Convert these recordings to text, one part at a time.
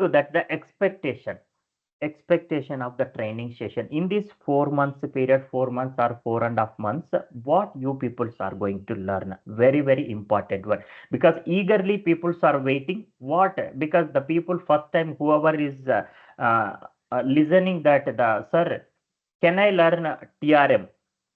So that the expectation of the training session in this 4 months period, 4 months or 4.5 months, what you peoples are going to learn. Very, very important one, because eagerly peoples are waiting. What? Because the people first time whoever is listening that the sir, can I learn TRM?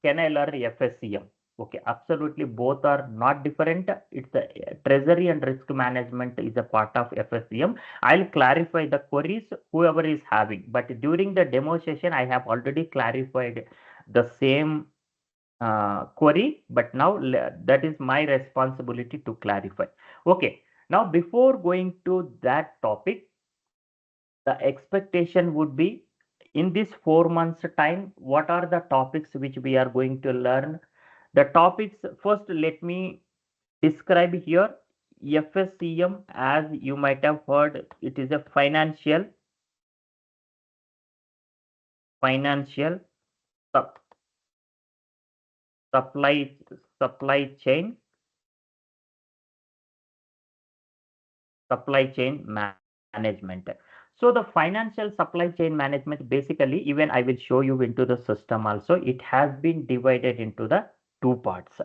Can I learn FSCM? Okay, absolutely both are not different. It's a treasury and risk management is a part of FSCM. I'll clarify the queries whoever is having. But during the demo session, I have already clarified the same query. But now that is my responsibility to clarify. Okay. Now, before going to that topic, the expectation would be in this 4 months time, what are the topics which we are going to learn? The topics, first let me describe here. FSCM, as you might have heard, it is a financial sup- supply supply chain management. So the financial supply chain management, basically, even I will show you into the system also, it has been divided into the two parts.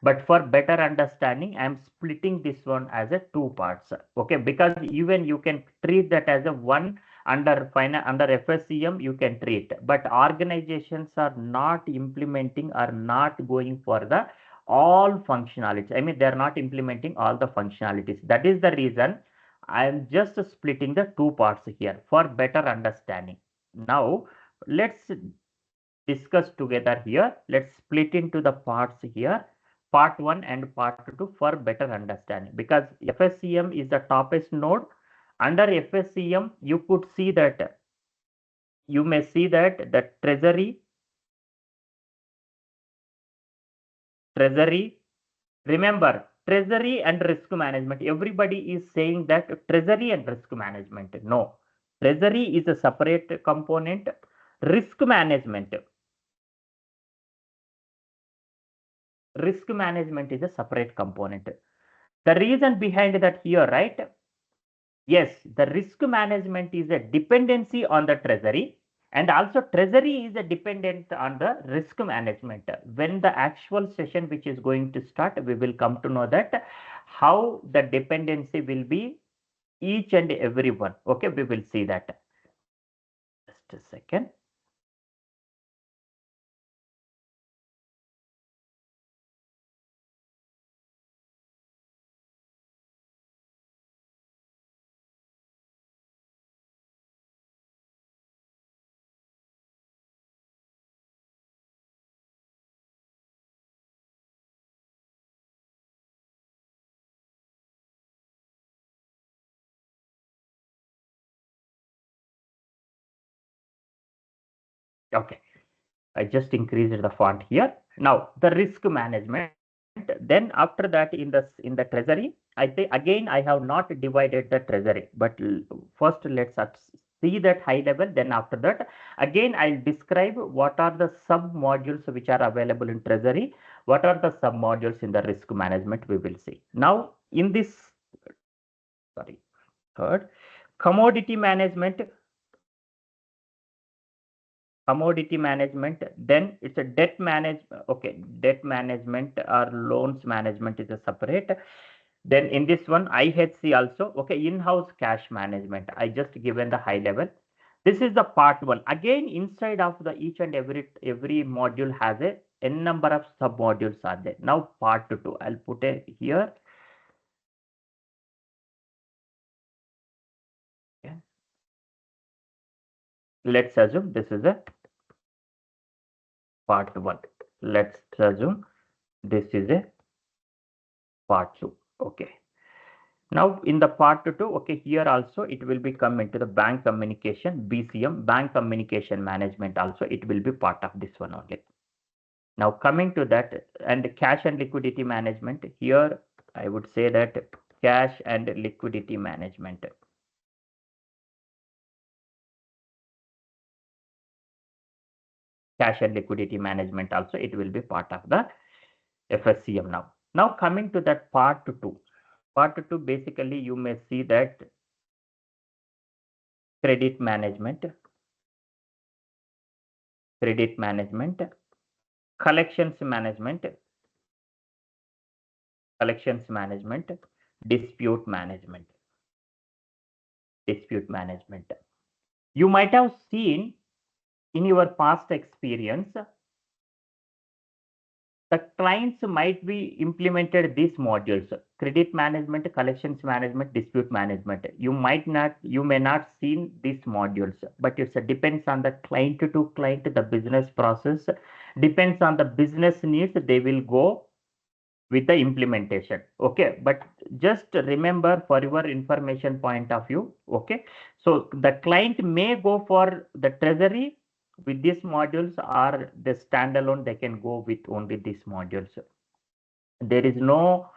But for better understanding, I am splitting this one as a two parts. Okay, because even you can treat that as a one under FSCM you can treat, but organizations are not implementing, are not going for the all functionalities. I mean, they are not implementing all the functionalities. That is the reason I am just splitting the two parts here for better understanding. Now let's discuss together here. Let's split into the parts here, part 1 and part 2, for better understanding, because FSCM is the toppest node. Under FSCM, you may see that the treasury, remember, treasury and risk management. Everybody is saying that treasury and risk management. No, treasury is a separate component. Risk management, risk management is a separate component. The reason behind that here, right? Yes, the risk management is a dependency on the treasury, and also treasury is a dependent on the risk management. When the actual session which is going to start, we will come to know that how the dependency will be each and every one. Okay, we will see that. Just a second. Okay, I just increased the font here. Now the risk management. Then after that, in the treasury, I say again I have not divided the treasury. But first let's see that high level. Then after that, again I'll describe what are the sub modules which are available in treasury. What are the sub modules in the risk management? We will see. Now in this, sorry, third, commodity management. Then it's a debt management. Okay, debt management or loans management is a separate. Then in this one, IHC also. Okay, in-house cash management, I just given the high level. This is the part 1. Again, inside of the each and every module has a n number of sub modules are there. Now part 2, I'll put it here. Okay. Let's assume this is a part 1. Let's assume this is a part 2. Okay. Now in the part 2, okay, here also it will be come into the bank communication, BCM, bank communication management also, it will be part of this one only. Now coming to that, and cash and liquidity management, here I would say that cash and liquidity management. Cash and liquidity management also, it will be part of the FSCM now. Now coming to that part 2. Part 2, basically you may see that credit management, credit management, collections management, collections management, dispute management, dispute management. You might have seen in your past experience, the clients might be implemented these modules: credit management, collections management, dispute management. You may not seen these modules, but it depends on the client to client, the business process depends on the business needs, they will go with the implementation. Okay, but just remember for your information point of view. Okay, so the client may go for the treasury with these modules, or the standalone they can go with only these modules. There is no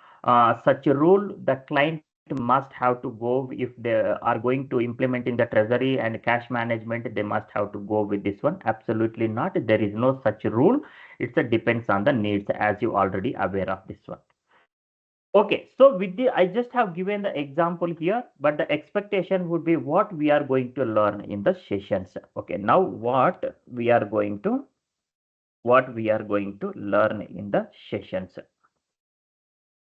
such a rule. The client must have to go if they are going to implement in the treasury and cash management, they must have to go with this one. Absolutely not, there is no such rule. It depends on the needs, as you already aware of this one. Okay, so with the, I just have given the example here, but the expectation would be what we are going to learn in the sessions. Okay, now what we are going to learn in the sessions.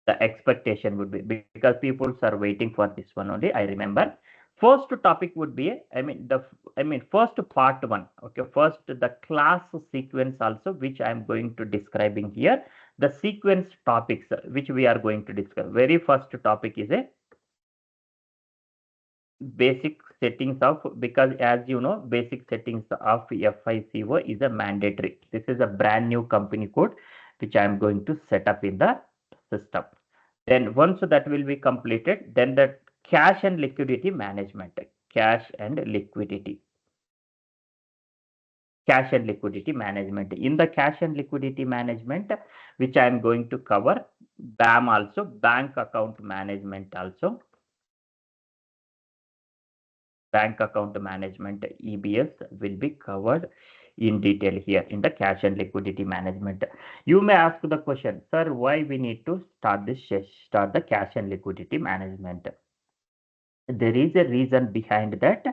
The expectation would be, because people are waiting for this one only, I remember. First topic would be, first part one. Okay, first the class sequence also, which I am going to describing here. The sequence topics which we are going to discuss. Very first topic is a basic settings of, because as you know, basic settings of FICO is a mandatory. This is a brand new company code which I am going to set up in the system. Then once that will be completed, then the cash and liquidity management, cash and liquidity, cash and liquidity management. In the cash and liquidity management, which I am going to cover, BAM also, bank account management also, bank account management, EBS will be covered in detail here in the cash and liquidity management. You may ask the question, sir, why we need to start the cash and liquidity management? There is a reason behind that.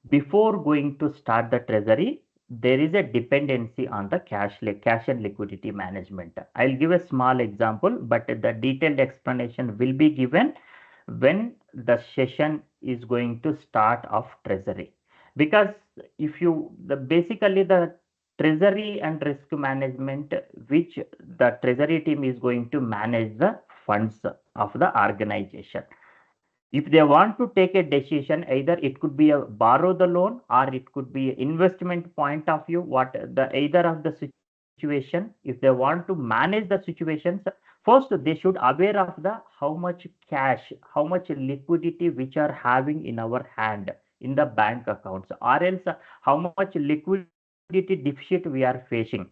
Before going to start the treasury, there is a dependency on the cash and liquidity management. I'll give a small example, but the detailed explanation will be given when the session is going to start of treasury. Because if you basically the treasury and risk management, which the treasury team is going to manage the funds of the organization. If they want to take a decision, either it could be a borrow the loan, or it could be investment point of view, what the either of the situation. If they want to manage the situations, first they should aware of the how much cash, how much liquidity which are having in our hand in the bank accounts, or else how much liquidity deficit we are facing.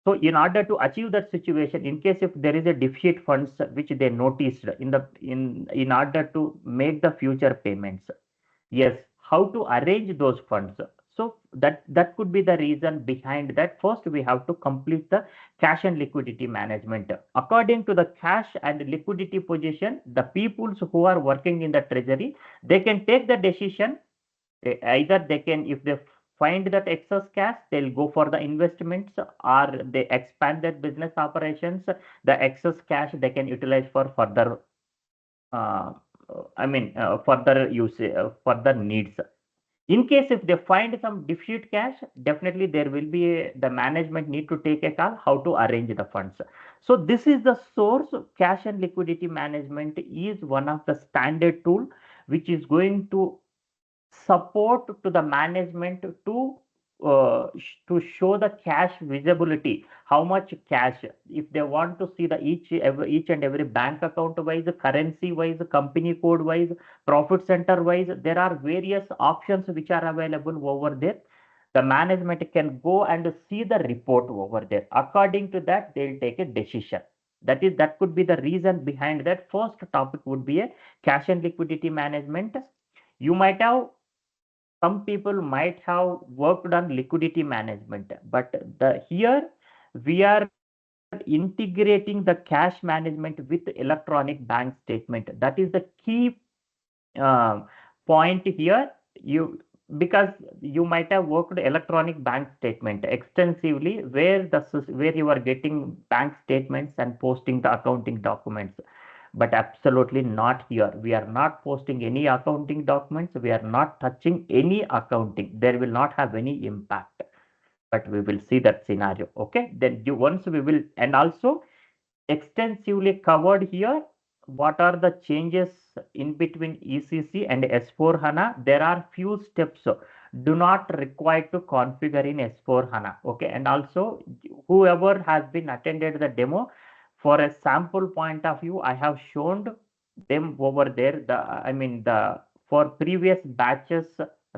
So in order to achieve that situation, in case if there is a deficit funds which they noticed in order to make the future payments, yes, how to arrange those funds. So that could be the reason behind that. First, we have to complete the cash and liquidity management. According to the cash and liquidity position, the peoples who are working in the treasury, they can take the decision. Either they can, if they find that excess cash, they'll go for the investments, or they expand their business operations. The excess cash they can utilize for further uh, further use, further needs. In case if they find some deficit cash, definitely there will be the management need to take a call how to arrange the funds. So this is the source. Cash and liquidity management is one of the standard tool which is going to support to the management to show the cash visibility, how much cash. If they want to see the each and every bank account wise, currency wise, company code wise, profit center wise, there are various options which are available over there. The management can go and see the report over there. According to that, they'll take a decision. That could be the reason behind that. First topic would be a cash and liquidity management. You might have, some people might have worked on liquidity management, but the here we are integrating the cash management with electronic bank statement. That is the key uh, point here. You because you might have worked electronic bank statement extensively, where you are getting bank statements and posting the accounting documents. But absolutely not here. We are not posting any accounting documents. We are not touching any accounting. There will not have any impact. But we will see that scenario. Okay. Then you once we will, and also extensively covered here what are the changes in between ECC and S4 HANA. There are few steps do not require to configure in S4 HANA. Okay, and also whoever has been attended the demo, for a sample point of view, I have shown them over there. The for previous batches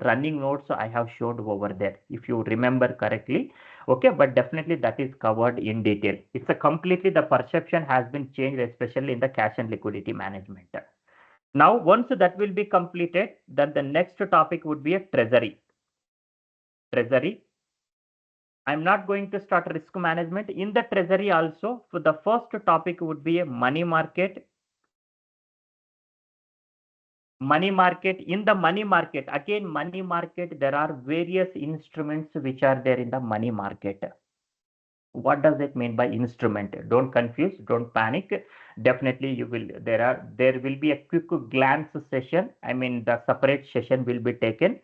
running notes I have showed over there, if you remember correctly. Okay, but definitely that is covered in detail. It's a completely the perception has been changed, especially in the cash and liquidity management. Now, once that will be completed, then the next topic would be a treasury. Treasury. I'm not going to start risk management in the treasury also. For the first topic would be a money market. Money market. In the money market, again, money market, there are various instruments which are there in the money market. What does it mean by instrument? Don't confuse, don't panic. Definitely you will, there will be a quick glance session. I mean, the separate session will be taken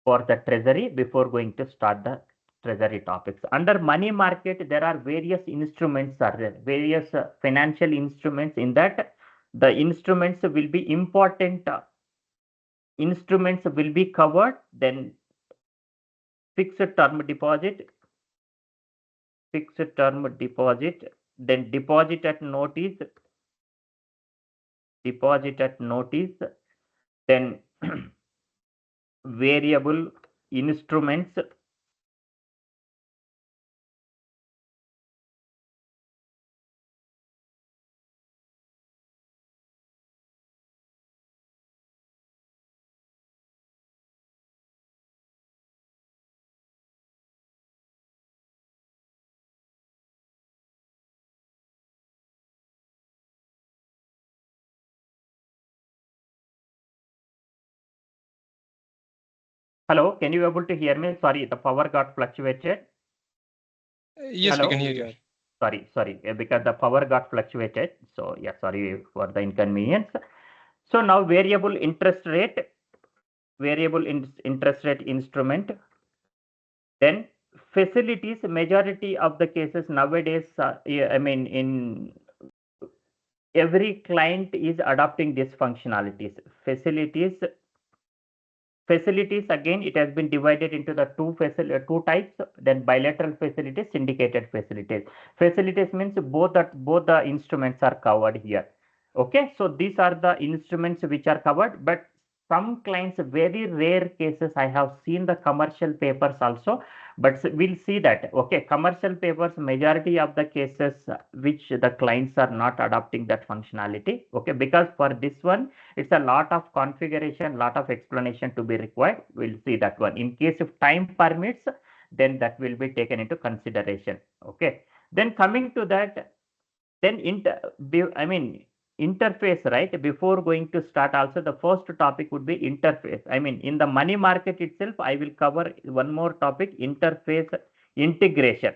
for the treasury before going to start the treasury topics. Under money market, there are various instruments are there, various financial instruments. In that, the instruments will be important. Instruments will be covered. Then fixed term deposit, fixed term deposit, then deposit at notice, then variable instruments, hello, can you able to hear me? Sorry, the power got fluctuated. Yes, we Hello, can hear you. sorry, because the power got fluctuated. So yeah, sorry for the inconvenience. So now variable interest rate instrument, then facilities. Majority of the cases nowadays, I mean, in every client is adopting these functionalities. Facilities, again, it has been divided into the two types. Then bilateral facilities, syndicated facilities. Facilities means both the instruments are covered here. Okay, so these are the instruments which are covered. But some clients, very rare cases, I have seen the commercial papers also. But we'll see that. Okay, commercial papers, majority of the cases which the clients are not adopting that functionality. Okay, because for this one, it's a lot of configuration, lot of explanation to be required. We'll see that one. In case if time permits, then that will be taken into consideration. Okay. Then coming to that, then interface, right? Before going to start, also the first topic would be interface. I mean, in the money market itself, I will cover one more topic: interface integration.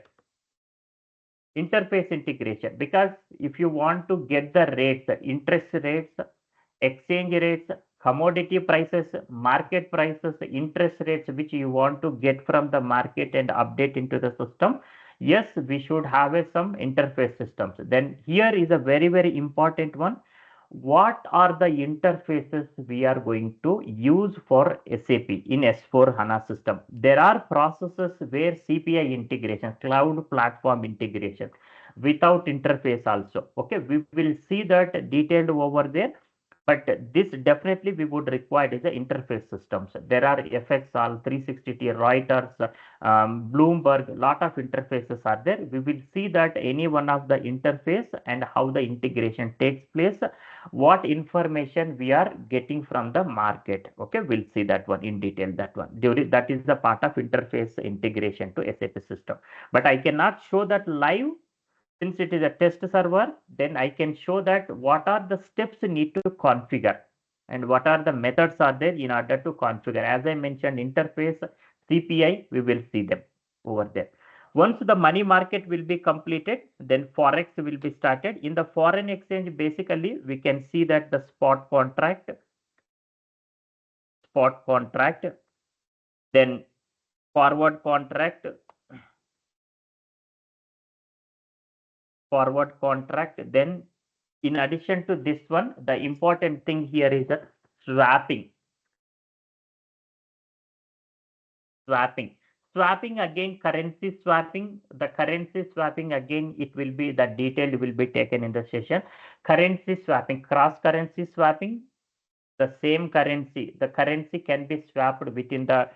Interface integration, because if you want to get the rates, interest rates, exchange rates, commodity prices, market prices, interest rates, which you want to get from the market and update into the system, yes, we should have some interface systems. Then here is a very, very important one. What are the interfaces we are going to use for SAP in S4 HANA system? There are processes where CPI integration, cloud platform integration, without interface also. Okay, we will see that detailed over there. But this definitely we would require is the interface systems. There are FXall, 360T, Reuters, Bloomberg, lot of interfaces are there. We will see that any one of the interface and how the integration takes place, what information we are getting from the market. Okay, we'll see that one in detail. That is the part of interface integration to SAP system. But I cannot show that live since it is a test server. Then I can show that what are the steps need to configure. and what are the methods are there in order to configure. As I mentioned, interface, CPI, we will see them over there. Once the money market will be completed, then forex will be started. In the foreign exchange, basically we can see that the spot contract, then forward contract, then in addition to this one, the important thing here is the swapping. Swapping again, currency swapping. The currency swapping again, it will be the detailed will be taken in the session. Currency swapping, cross currency swapping. The same currency, the currency can be swapped within the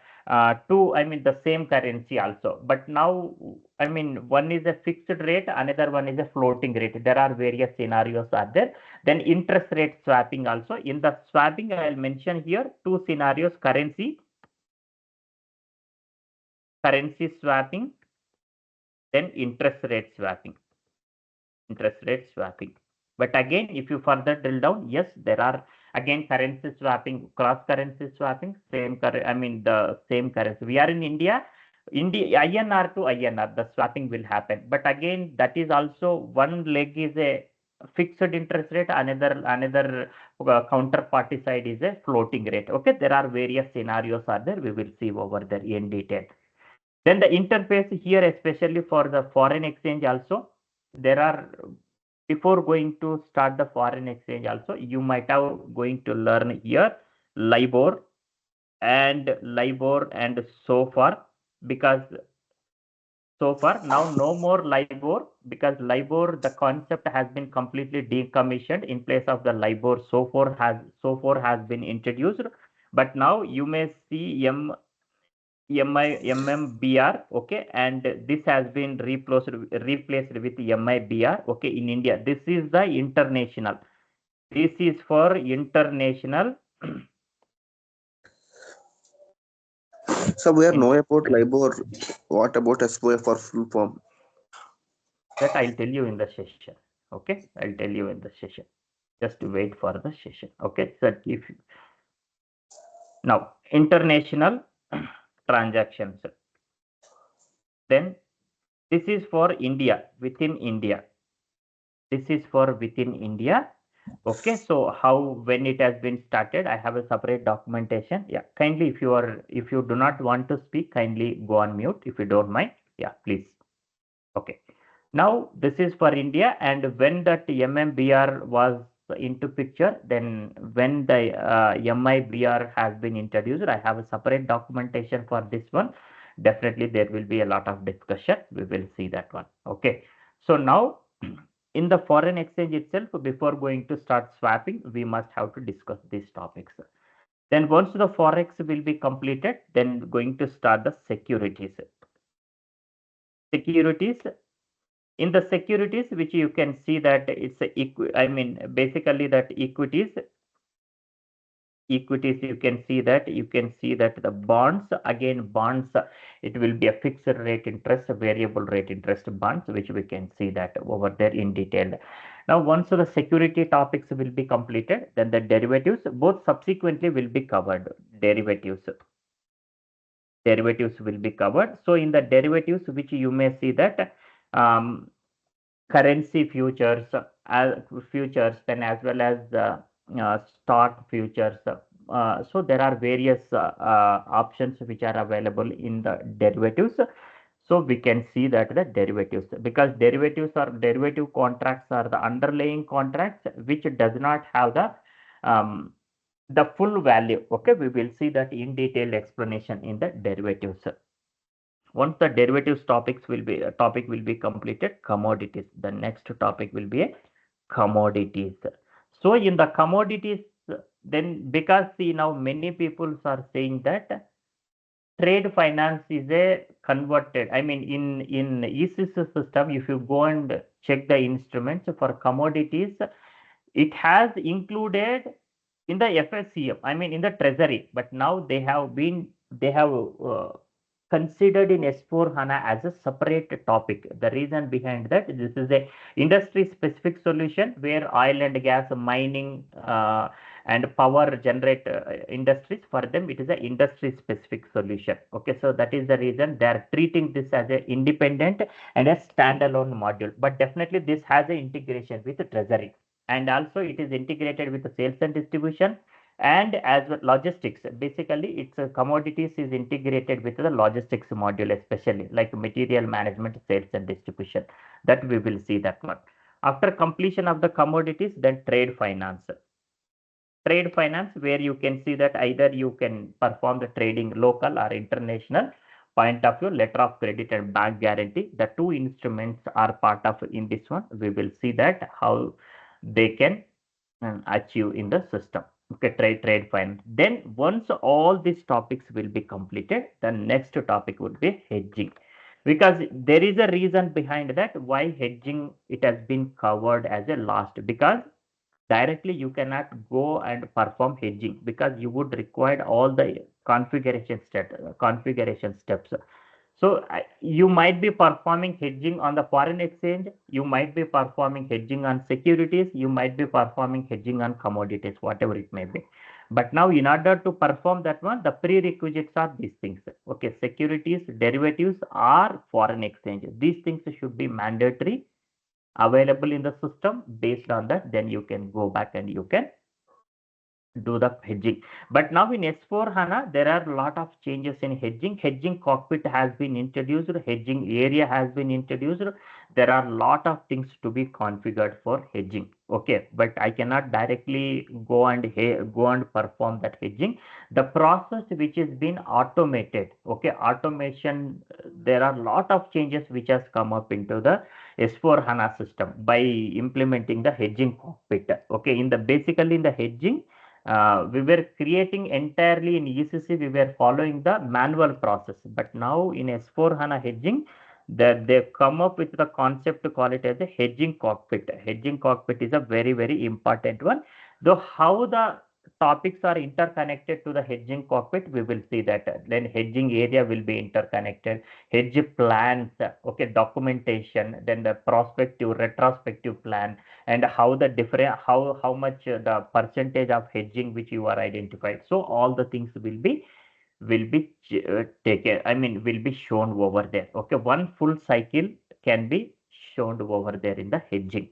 two, I mean the same currency also. But now, I mean, one is a fixed rate, another one is a floating rate. There are various scenarios are there. Then interest rate swapping also. In the swapping, I will mention here two scenarios: currency swapping, then interest rate swapping. But again, if you further drill down, yes, there are again currency swapping, cross currency swapping, I mean the same currency. We are in India, INR to INR, the swapping will happen. But again, that is also one leg is a fixed interest rate, another counterparty side is a floating rate. Okay, there are various scenarios are there. We will see over there in detail. Then the interface here, especially for the foreign exchange also, there are, before going to start the foreign exchange also, you might have going to learn here LIBOR and so far, because so far now no more LIBOR, because LIBOR, the concept has been completely decommissioned. In place of the LIBOR, so far has been introduced. But now you may see MMBR, okay, and this has been replaced with MIBR, okay, in India. This is the international. This is for international. So we are know about LIBOR. What about SOA for full form? That I'll tell you in the session. Okay, I'll tell you in the session. Just wait for the session. Okay, so if now international transactions, then this is for India, within India. This is for within India. Okay, so how, when it has been started, I have a separate documentation. Yeah, kindly, if you do not want to speak, kindly go on mute if you don't mind. Yeah, please. Okay, now this is for India, and when that MMBR was into picture, then when the MIBR has been introduced, I have a separate documentation for this one. Definitely there will be a lot of discussion. We will see that one. Okay, so now in the foreign exchange itself, before going to start swapping, we must have to discuss these topics. Then once the forex will be completed, then going to start the securities. In the securities, which you can see that it's basically that equities, you can see that the bonds, it will be a fixed rate interest, variable rate interest bonds, which we can see that over there in detail. Now, once the security topics will be completed, then the derivatives, both subsequently will be covered. Derivatives will be covered. So in the derivatives, which you may see that currency futures, then as well as stock futures. So there are various options which are available in the derivatives. So we can see that the derivatives, because derivative contracts are the underlying contracts which does not have the full value. Okay, we will see that in detailed explanation in the derivatives. Once the derivatives topic will be completed, commodities. The next topic will be a commodities. So in the commodities, then because see now many people are saying that trade finance is a converted. I mean in ECC system, if you go and check the instruments for commodities, it has included in the FSCM, I mean in the treasury, but now they have considered in S4HANA as a separate topic. The reason behind that, this is a industry specific solution where oil and gas mining and power generate industries, for them it is a industry specific solution. Okay, so that is the reason they are treating this as a independent and a standalone module. But definitely this has a integration with the treasury, and also it is integrated with the sales and distribution, and as well logistics. Basically it's commodities is integrated with the logistics module, especially like material management, sales and distribution, that we will see that one. After completion of the commodities, then trade finance. Trade finance, where you can see that either you can perform the trading local or international point of view, letter of credit and bank guarantee. The two instruments are part of in this one. We will see that how they can achieve in the system. Okay, trade finance. Then once all these topics will be completed, the next topic would be hedging, because there is a reason behind that why hedging it has been covered as a last, because directly you cannot go and perform hedging, because you would require all the configuration steps. So you might be performing hedging on the foreign exchange, you might be performing hedging on securities, you might be performing hedging on commodities, whatever it may be. But now in order to perform that one, the prerequisites are these things. Okay, securities, derivatives, or foreign exchange. These things should be mandatory, available in the system. Based on that, then you can go back and you can do the hedging. But now in S4 HANA, there are a lot of changes in hedging. Hedging cockpit has been introduced, hedging area has been introduced. There are a lot of things to be configured for hedging. Okay, but I cannot directly go and perform that hedging. The process which has been automated. Okay, automation. There are a lot of changes which has come up into the S4 HANA system by implementing the hedging cockpit. Okay, in the basically in the hedging, we were creating entirely in ECC, we were following the manual process. But now in S4 HANA hedging, that they've come up with the concept to call it as a hedging cockpit. Hedging cockpit is a very, very important one. Though how the topics are interconnected to the hedging cockpit, we will see that. Then hedging area will be interconnected, hedge plans, okay, documentation, then the prospective, retrospective plan, and how the different, how much the percentage of hedging which you are identified. So all the things will be taken, I mean will be shown over there. Okay, one full cycle can be shown over there in the hedging.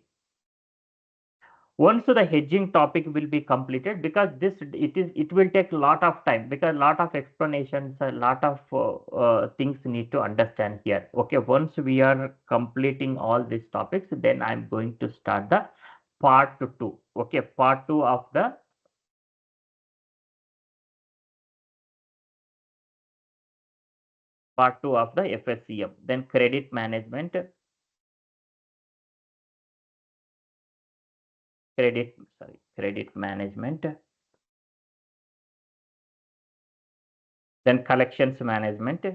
Once the hedging topic will be completed, because it will take a lot of time, because a lot of explanations, a lot of things need to understand here. Okay, once we are completing all these topics, then I'm going to start the part 2. Okay, part 2 of the FSCM. Then credit management, credit management, then collections management,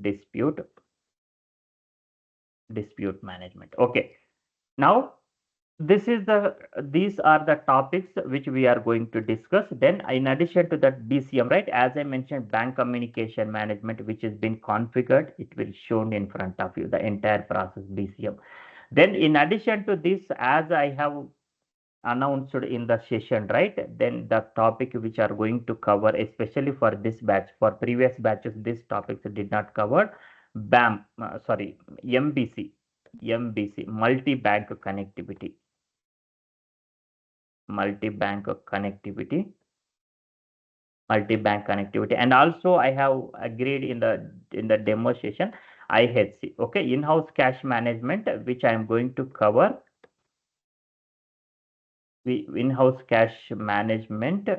dispute management. Okay, now these are the topics which we are going to discuss. Then in addition to that, BCM, right, as I mentioned, bank communication management, which has been configured, it will shown in front of you, the entire process, BCM. Then in addition to this, as I have announced in the session, right, then the topic which are going to cover, especially for this batch, for previous batches these topics did not cover. BAM, sorry, MBC, multi-bank connectivity, multi-bank connectivity and also I have agreed in the demo session, IHC. Okay, in-house cash management, which I am going to cover. In-house cash management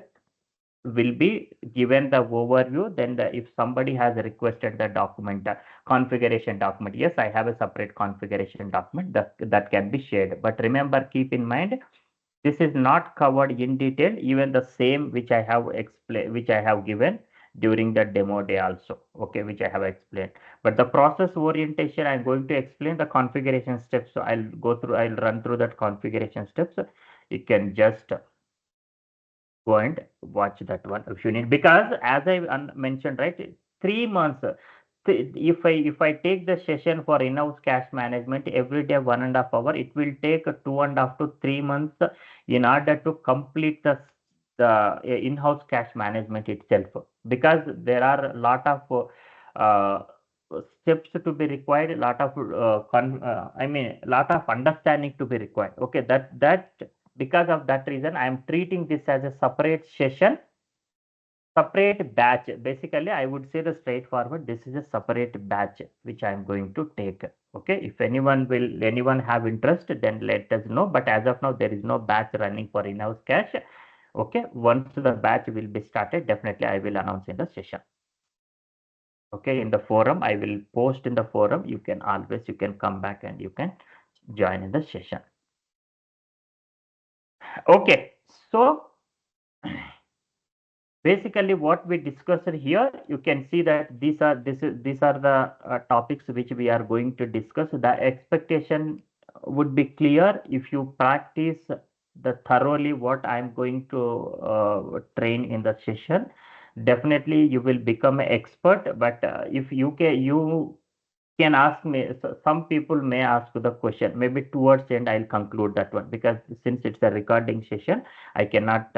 will be given the overview. Then if somebody has requested the document, configuration document, yes, I have a separate configuration document that can be shared. But remember, keep in mind, this is not covered in detail, even the same which I have explained, which I have given during the demo day also. Okay, which I have explained. But the process orientation, I'm going to explain the configuration steps. So I'll run through that configuration steps. You can just go and watch that one if you need, because as I mentioned, right, 3 months if I take the session for in-house cash management every day 1.5 hours, it will take 2.5 to 3 months in order to complete the in-house cash management itself, because there are a lot of uh, steps to be required, a lot of lot of understanding to be required. Okay, that because of that reason I am treating this as a separate session, separate batch. Basically I would say the straightforward, this is a separate batch which I am going to take. Okay, if anyone have interest, then let us know, but as of now there is no batch running for in-house cash. Okay, once the batch will be started, definitely I will announce in the session. Okay, in the forum I will post in the forum, you can always, you can come back and you can join in the session. Okay, so basically what we discussed here, you can see that these are the topics which we are going to discuss. The expectation would be clear if you practice the thoroughly what I am going to train in the session. Definitely you will become an expert. But if you can ask me, so some people may ask the question, maybe towards the end I'll conclude that one, because since it's a recording session I cannot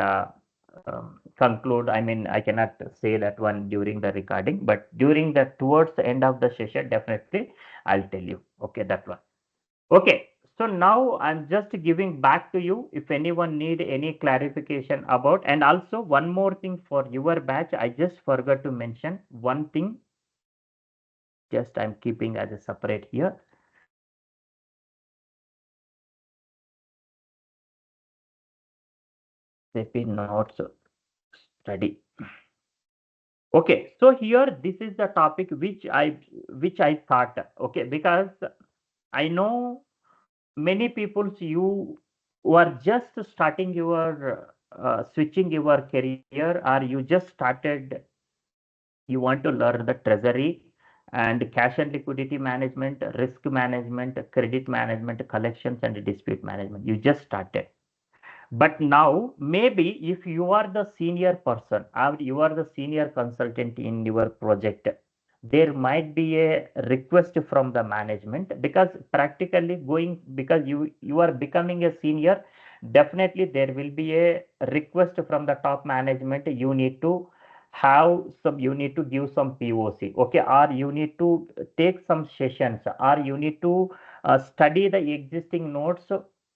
conclude, I mean I cannot say that one during the recording, but during the towards the end of the session definitely I'll tell you. Okay, that one. Okay, so now I'm just giving back to you if anyone need any clarification about. And also one more thing for your batch, I just forgot to mention one thing, just I'm keeping as a separate here. SAP notes study. Okay, so here this is the topic which I thought. Okay, because I know many people, you who are just starting your switching your career, or you just started, you want to learn the treasury and cash and liquidity management, risk management, credit management, collections and dispute management. You just started. But now, maybe if you are the senior person or you are the senior consultant in your project, there might be a request from the management, because practically going, because you are becoming a senior, definitely there will be a request from the top management. You need to have some, you need to give some POC, okay, or you need to take some sessions, or you need to study the existing notes.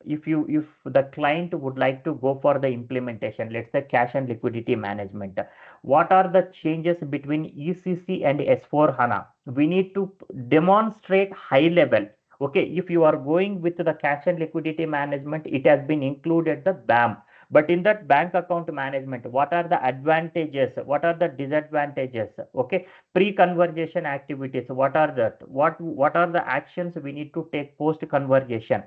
If the client would like to go for the implementation, let's say cash and liquidity management, what are the changes between ECC and S4 HANA, we need to demonstrate high level. Okay, if you are going with the cash and liquidity management, it has been included the BAM, but in that bank account management, what are the advantages, what are the disadvantages? Okay, pre-conversion activities, what are that, what are the actions we need to take post conversion?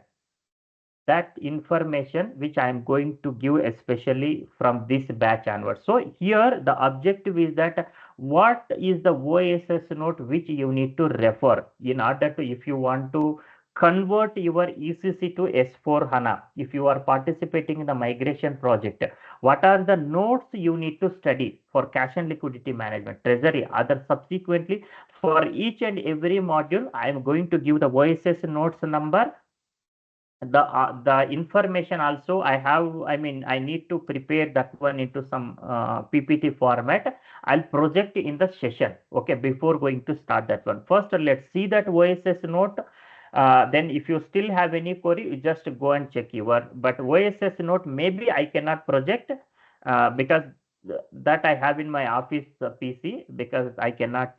That information which I am going to give, especially from this batch onwards. So here the objective is that what is the OSS note which you need to refer in order to, if you want to convert your ECC to S4 HANA, if you are participating in the migration project, what are the notes you need to study for cash and liquidity management, treasury, other subsequently. For each and every module, I am going to give the OSS notes number, the information also I have, I mean I need to prepare that one into some PPT format. I'll project in the session. Okay, before going to start that one, first let's see that OSS note. Then if you still have any query, you just go and check your, but OSS note maybe I cannot project because that I have in my office PC, because I cannot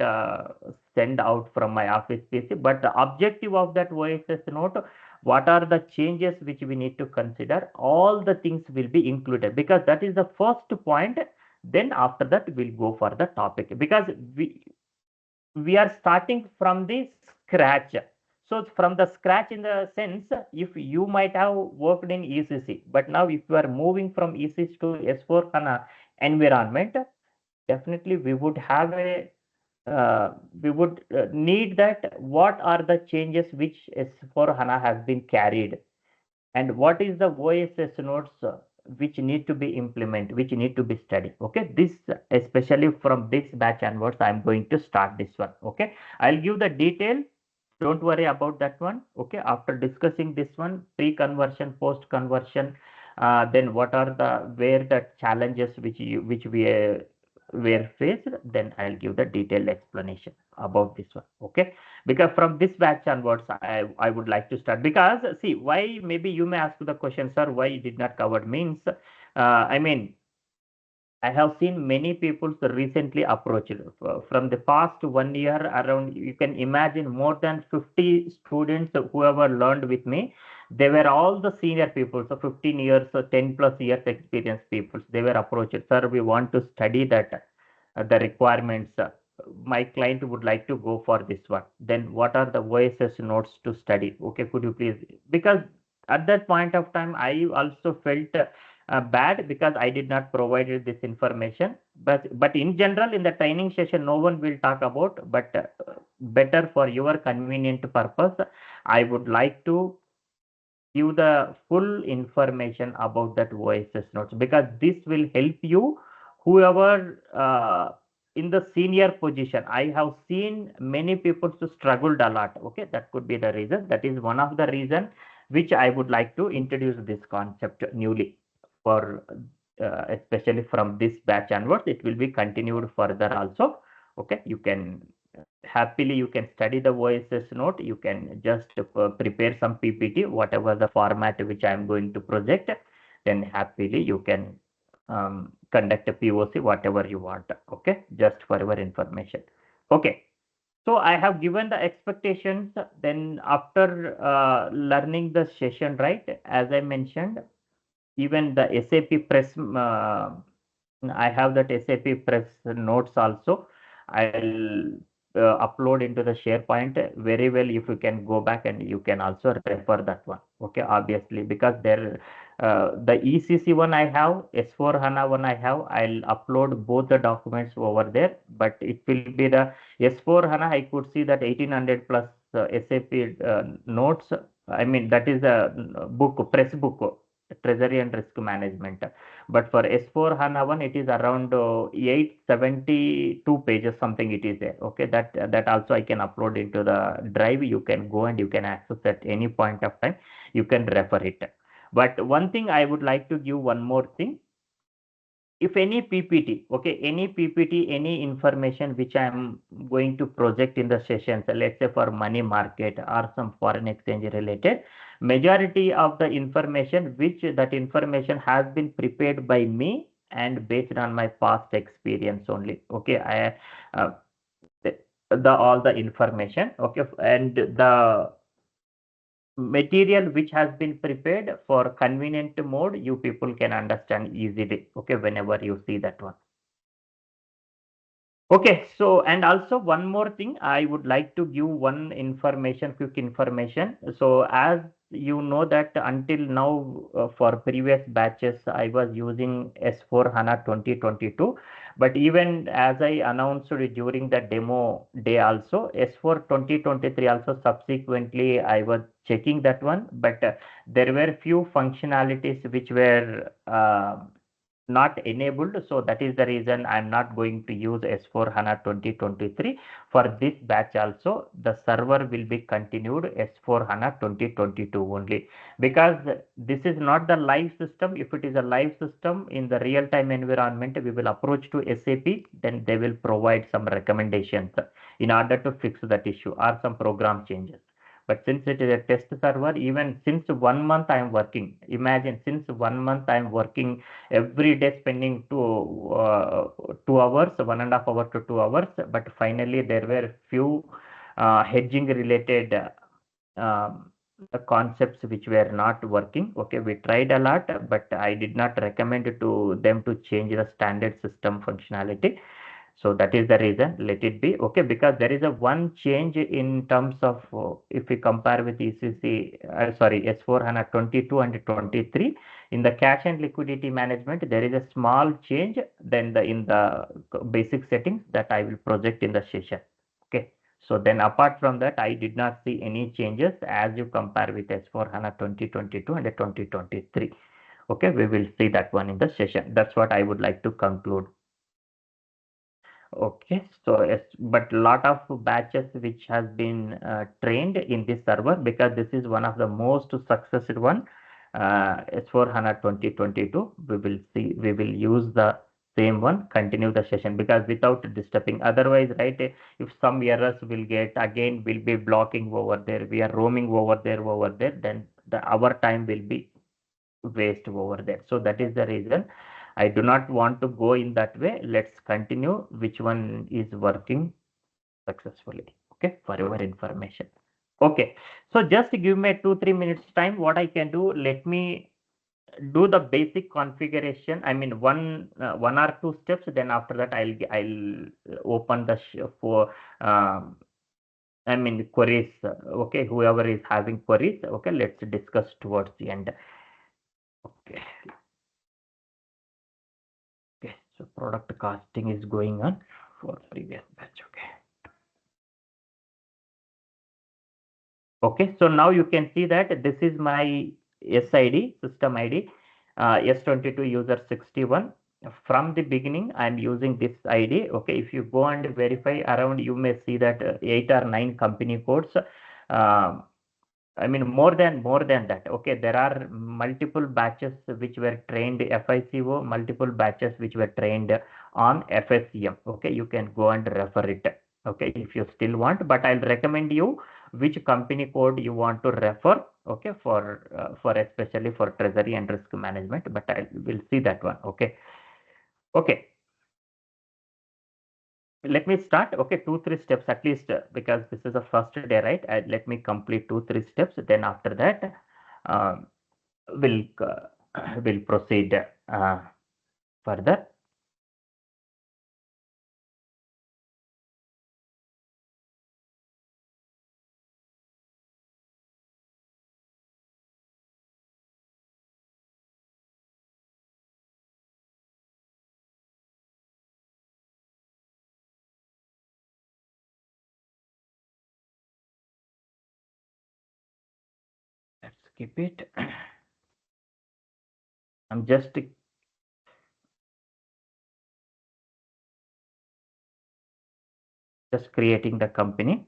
send out from my office PC. But the objective of that OSS note, what are the changes which we need to consider, all the things will be included, because that is the first point. Then after that we'll go for the topic, because we are starting from the scratch. So from the scratch, in the sense, if you might have worked in ECC, but now if you are moving from ECC to S4 HANA environment, definitely we would have a we would need that what are the changes which S4 HANA has been carried, and what is the OSS notes which need to be implemented, which need to be studied. Okay, this especially from this batch onwards, I'm going to start this one. Okay, I'll give the detail. Don't worry about that one. Okay, after discussing this one, pre-conversion, post-conversion, then what are the where the challenges which we were faced, then I'll give the detailed explanation about this one. Okay, because from this batch onwards, I would like to start, because see, why, maybe you may ask the question, sir, why it did not cover, means I mean, I have seen many people recently approached from the past 1 year around. You can imagine more than 50 students whoever learned with me. They were all the senior people, so 15 years or 10 plus years experience people. They were approached, sir, we want to study that the requirements. My client would like to go for this one. Then what are the OSS notes to study? Okay, could you please? Because at that point of time, I also felt bad because I did not provide this information. But in general, in the training session, no one will talk about. But better for your convenient purpose, I would like to give the full information about that OSS notes, because this will help you whoever in the senior position. I have seen many people to struggled a lot. Okay, that could be the reason. That is one of the reason which I would like to introduce this concept newly for especially from this batch onwards. It will be continued further also. Okay, you can happily you can study the OSS note. You can just prepare some PPT, whatever the format which I am going to project. Then happily you can conduct a POC, whatever you want. Okay, just for your information. Okay, so I have given the expectations. Then after learning the session, right, as I mentioned, even the SAP press, I have that SAP press notes also. I'll upload into the SharePoint very well. If you can go back and you can also refer that one. Okay, obviously, because there the ECC one I have, S4 HANA one I have. I'll upload both the documents over there, but it will be the S4 HANA. I could see that 1800 plus SAP notes. I mean, that is a book, press book, treasury and risk management. But for S4 HANA one, it is around 872 pages, something it is there. Okay, that also I can upload into the drive. You can go and you can access at any point of time. You can refer it. But one thing I would like to give one more thing. If any PPT, okay, any PPT, any information which I am going to project in the sessions, let's say for money market or some foreign exchange related, majority of the information, which that information has been prepared by me and based on my past experience only. Okay, I the all the information. Okay, and the material which has been prepared for convenient mode, you people can understand easily. Okay, whenever you see that one. Okay, so and also one more thing, I would like to give one information, quick information. So as you know that until now, for previous batches, I was using S4 HANA 2022. But even as I announced during the demo day also, S4 2023 also subsequently I was checking that one. But there were few functionalities which were not enabled. So that is the reason I'm not going to use S4 HANA 2023 for this batch also. The server will be continued S4 HANA 2022 only, because this is not the live system. If it is a live system in the real time environment, we will approach to SAP, then they will provide some recommendations in order to fix that issue or some program changes. But since it is a test server, even since 1 month I am working. Imagine, since 1 month I am working every day, spending 2 hours, 1.5 hours to 2 hours. But finally there were few hedging related concepts which were not working. Okay, we tried a lot, but I did not recommend to them to change the standard system functionality. So that is the reason, let it be. Okay, because there is a one change in terms of if we compare with ECC, sorry, S4 HANA 22 and 23, in the cash and liquidity management there is a small change than the in the basic settings that I will project in the session. Okay, so then apart from that, I did not see any changes as you compare with S4 HANA 2022 and 2023. Okay, we will see that one in the session. That's what I would like to conclude. Okay, so yes, but lot of batches which has been trained in this server, because this is one of the most successful one. S4HANA 2022. We will see. We will use the same one. Continue the session, because without disturbing. Otherwise, right? If some errors will get again, will be blocking over there. We are roaming over there, over there. Then our time will be waste over there. So that is the reason I do not want to go in that way. Let's continue which one is working successfully. Okay, for your information. Okay, so just give me 2-3 minutes time. What I can do, let me do the basic configuration. I mean, one or two steps. Then after that, I'll open the for I mean queries. Okay, whoever is having queries. Okay, let's discuss towards the end. Okay. Okay, so product costing is going on for previous batch. Okay. Okay, so now you can see that this is my SID, system ID, S22 user 61. From the beginning, I'm using this ID. Okay, if you go and verify around, you may see that 8 or 9 company codes. Uh, I mean, more than that. Okay, there are multiple batches which were trained FICO, multiple batches which were trained on FSCM. Okay, you can go and refer it. Okay, if you still want, but I'll recommend you which company code you want to refer. Okay, for especially for treasury and risk management. But I will see that one. Okay, okay. Let me start. Okay, 2-3 steps at least, because this is the first day, right? Let me complete 2-3 steps. Then after that, uh, will will proceed further. Let's skip it. I'm just creating the company.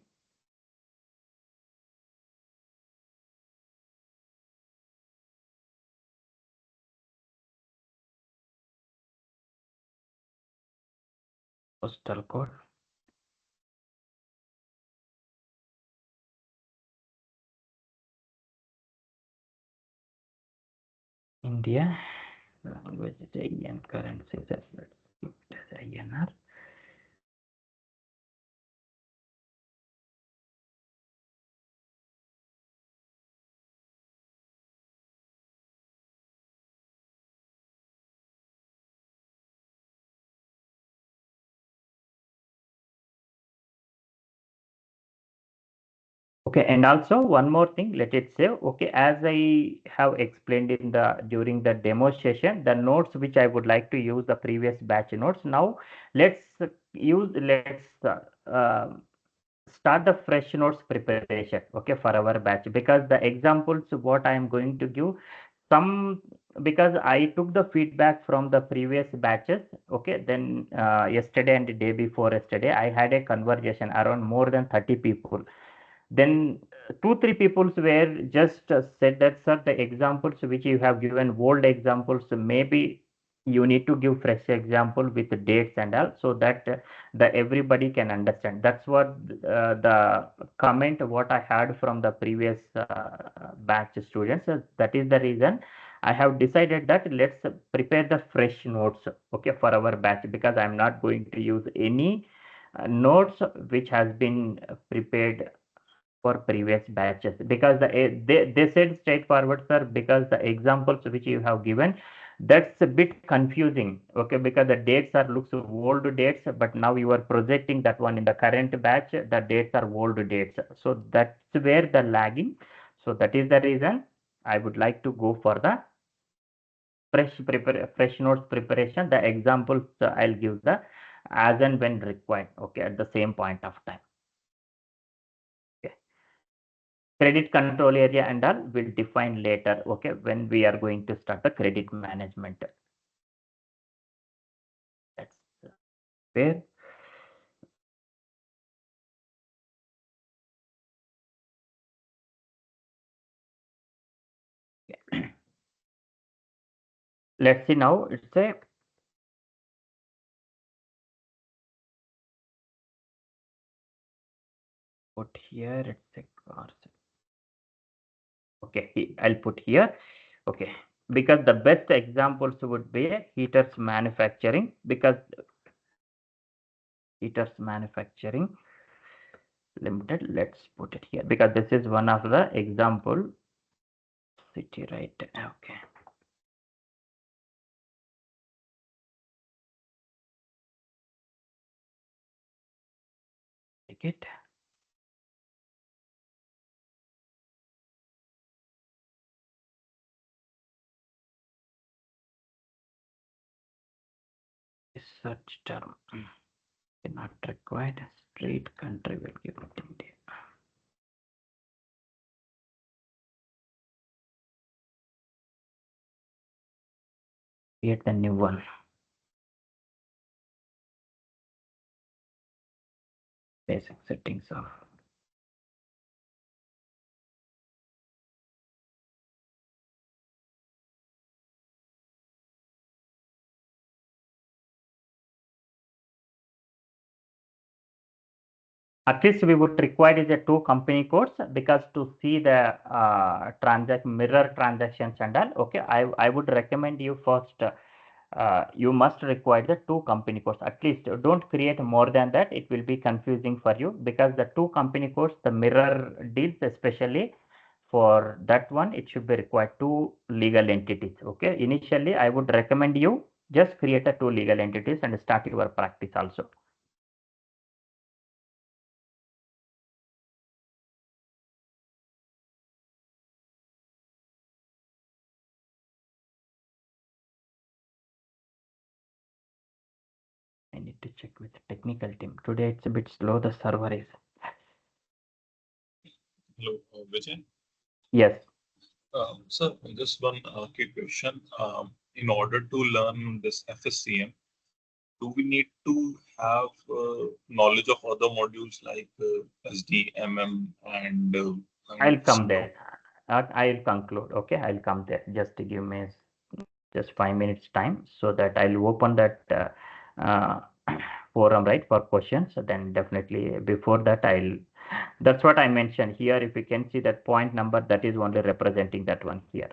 Postal code India. Language is IN, currency is INR. Okay, and also one more thing, let it say, okay, as I have explained in the during the demo session, the notes which I would like to use the previous batch notes. Now let's start the fresh notes preparation. Okay, for our batch, because the examples what I am going to give some, because I took the feedback from the previous batches. Okay, then yesterday and the day before yesterday, I had a conversation around more than 30 people. Then 2-3 people were just said that, sir, the examples which you have given, old examples, maybe you need to give fresh example with the dates and all, so that the everybody can understand. That's what the comment what I had from the previous batch students. That is the reason I have decided that let's prepare the fresh notes. Okay, for our batch, because I'm not going to use any notes which has been prepared for previous batches, because they said straightforward, sir, because the examples which you have given, that's a bit confusing. Okay, because the dates are looks old dates, but now you are projecting that one in the current batch, the dates are old dates, so that's where the lagging. So that is the reason I would like to go for the fresh notes preparation. The examples I'll give the as and when required. Okay, at the same point of time. Okay. Credit control area and all will define later, okay, when we are going to start the credit management. That's where. Let's see now. It's a put here. It's a course. Okay, I'll put here. Okay, because the best examples would be heaters manufacturing, because heaters manufacturing limited. Let's put it here because this is one of the example city, right? Okay. Take it. Search term not required. Street country will give it India. Create the new one. Basic settings of at least we would require is a two company codes, because to see the mirror transactions and all. Okay, I would recommend you first. You must require the two company codes. At least don't create more than that. It will be confusing for you, because the two company codes, the mirror deals, especially for that one, it should be required two legal entities. Okay, initially I would recommend you just create a two legal entities and start your practice also. I need to check with the technical team. Today it's a bit slow, the server is. Hello, Vijay. Yes. So just one quick question. In order to learn this FSCM, do we need to have knowledge of other modules like SD, MM, and I'll come there. I'll conclude. Okay, I'll come there. Just give me just 5 minutes time, so that I'll open that uh, forum, right, for questions. So then definitely before that that's what I mentioned here. If you can see that point number, that is only representing that one here.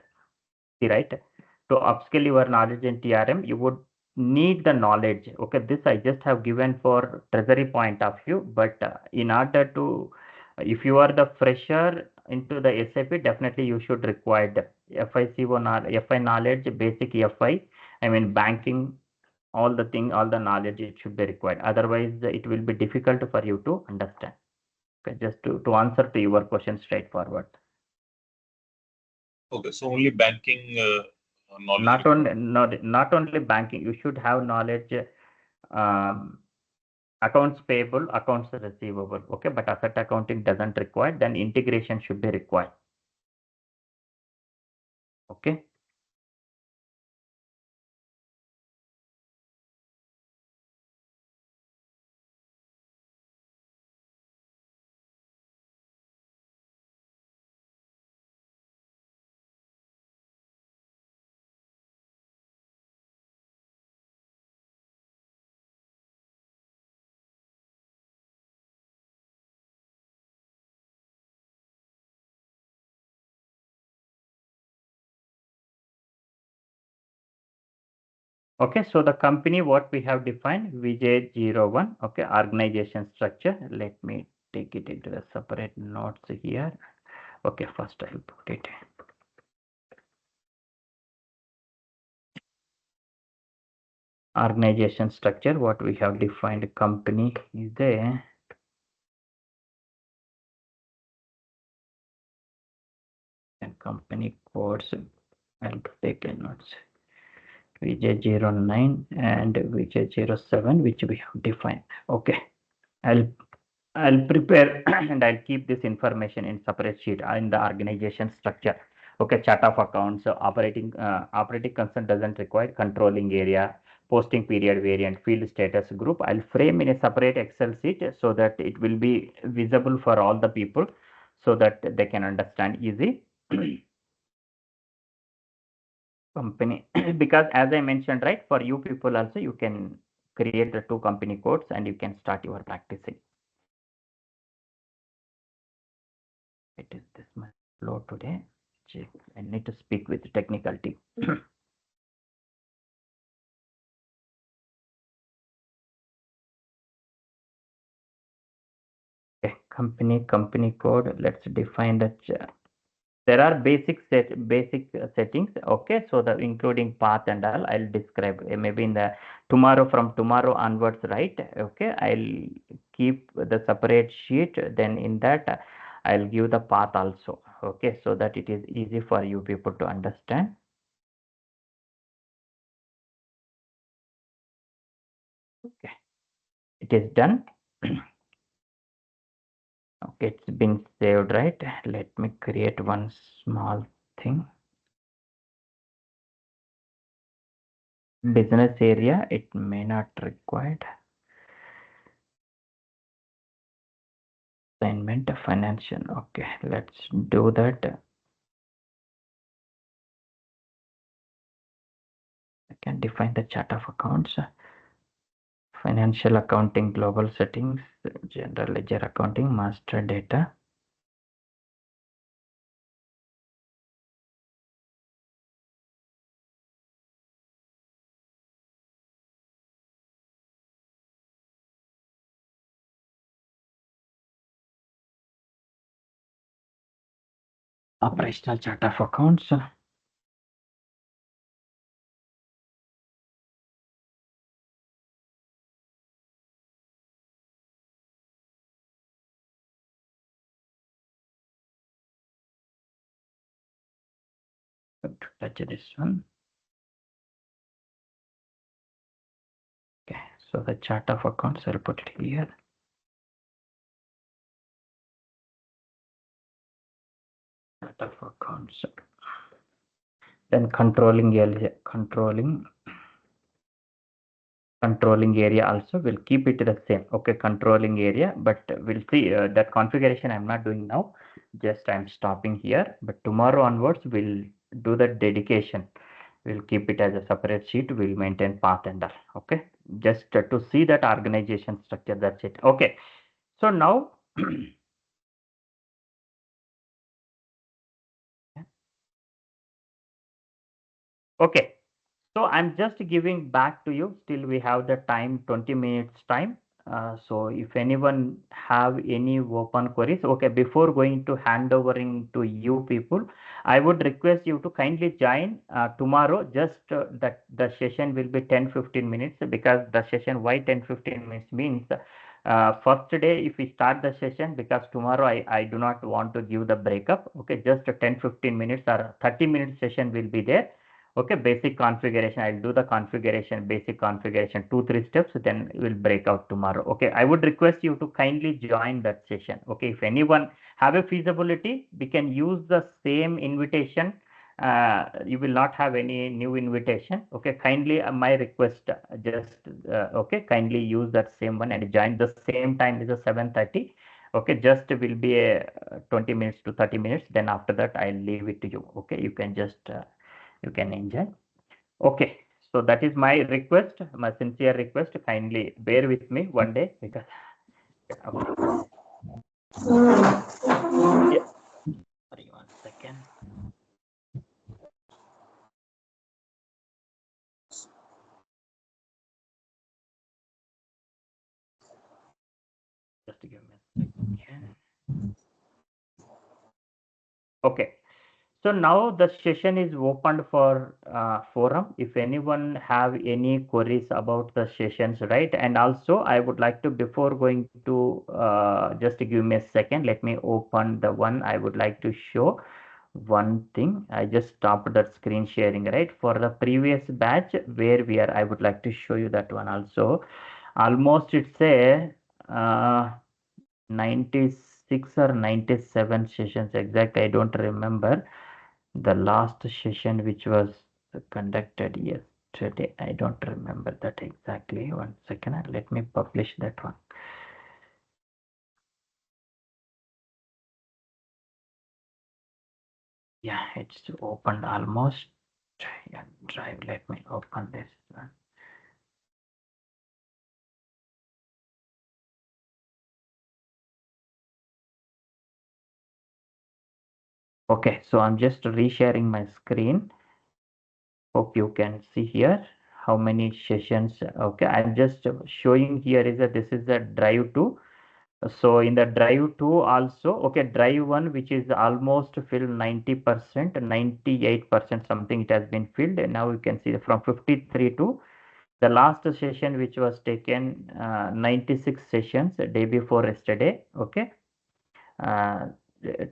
See, right? To upskill your knowledge in TRM, you would need the knowledge. Okay, this I just have given for treasury point of view, but in order to, if you are the fresher into the SAP, definitely you should require the FI knowledge, basic FI. I mean banking, all the thing, all the knowledge it should be required. Otherwise, it will be difficult for you to understand. Okay, just to answer to your question straightforward. okay, so only banking knowledge. Not only banking, you should have knowledge um, accounts payable, accounts receivable. Okay, but asset accounting doesn't require. Then integration should be required. Okay. Okay, so the company what we have defined, VJ01. Okay, organization structure. Let me take it into the separate notes here. Okay, first I'll put it. Organization structure, what we have defined, company is there. And company codes, I'll take a notes. VJ09 and VJ07, which we have defined. Okay, I'll I'll prepare and I'll keep this information in separate sheet in the organization structure. Okay, chart of accounts, operating concern doesn't require controlling area, posting period variant, field status group. I'll frame in a separate Excel sheet so that it will be visible for all the people so that they can understand easy. Company because as I mentioned, right, for you people also you can create the two company codes and you can start your practicing. It is this much slow today. I need to speak with the technical team. Okay, company code. Let's define the. There are basic settings. Okay, so the including path and all. I'll describe maybe in the tomorrow from tomorrow onwards, right? Okay, I'll keep the separate sheet. Then in that, I'll give the path also. Okay, so that it is easy for you people to understand. Okay, it is done. Okay, it's been saved, right? Let me create one small thing. Business area, it may not required. Assignment financial. Okay, let's do that. I can define the chart of accounts. Financial accounting, global settings, general ledger accounting, master data. Operational chart of accounts. Touch this one. Okay, so the chart of accounts, I'll put it here. Chart of accounts. Then controlling area, controlling area also will keep it the same. Okay, controlling area, but we'll see that configuration I'm not doing now. Just I'm stopping here, but tomorrow onwards we'll do the dedication. We'll keep it as a separate sheet. We'll maintain path and all. Okay, just to see that organization structure. That's it. Okay, so now okay, so I'm just giving back to you. Still, we have the time, 20 minutes time. So if anyone have any open queries, okay, before going to handovering to you people, I would request you to kindly join tomorrow. Just that the session will be 10-15 minutes because the session why 10-15 minutes means first day if we start the session because tomorrow I do not want to give the breakup. Okay, just a 10-15 minutes or 30 minute session will be there. Okay, basic configuration. I'll do the configuration, basic configuration, 2-3 steps, then we'll break out tomorrow. Okay, I would request you to kindly join that session. Okay, if anyone have a feasibility, we can use the same invitation. You will not have any new invitation. Okay, kindly my request, just okay, kindly use that same one and join the same time is a 7:30. Okay, just will be a 20 minutes to 30 minutes. Then after that, I'll leave it to you. Okay, you can just you can enjoy. Okay, so that is my request, my sincere request. Kindly bear with me one day because okay. Yeah. Sorry, 1 second. Just give me a second. Okay. So now the session is opened for forum. If anyone have any queries about the sessions, right? And also I would like to, before going to just give me a second, let me open the one I would like to show one thing. I just stopped that screen sharing, right? For the previous batch where we are, I would like to show you that one also. Almost it's a 96 or 97 sessions exact. I don't remember the last session which was conducted yesterday. I don't remember that exactly. One second, let me publish that one. Yeah, it's opened almost. Yeah, drive. Let me open this one. Okay, so I'm just resharing my screen. Hope you can see here how many sessions. Okay, I'm just showing here is that this is the drive 2. So in the drive 2 also, okay, drive 1 which is almost filled 90%, 98% something it has been filled. And now you can see from 53 to the last session which was taken 96 sessions day before yesterday. Okay, uh,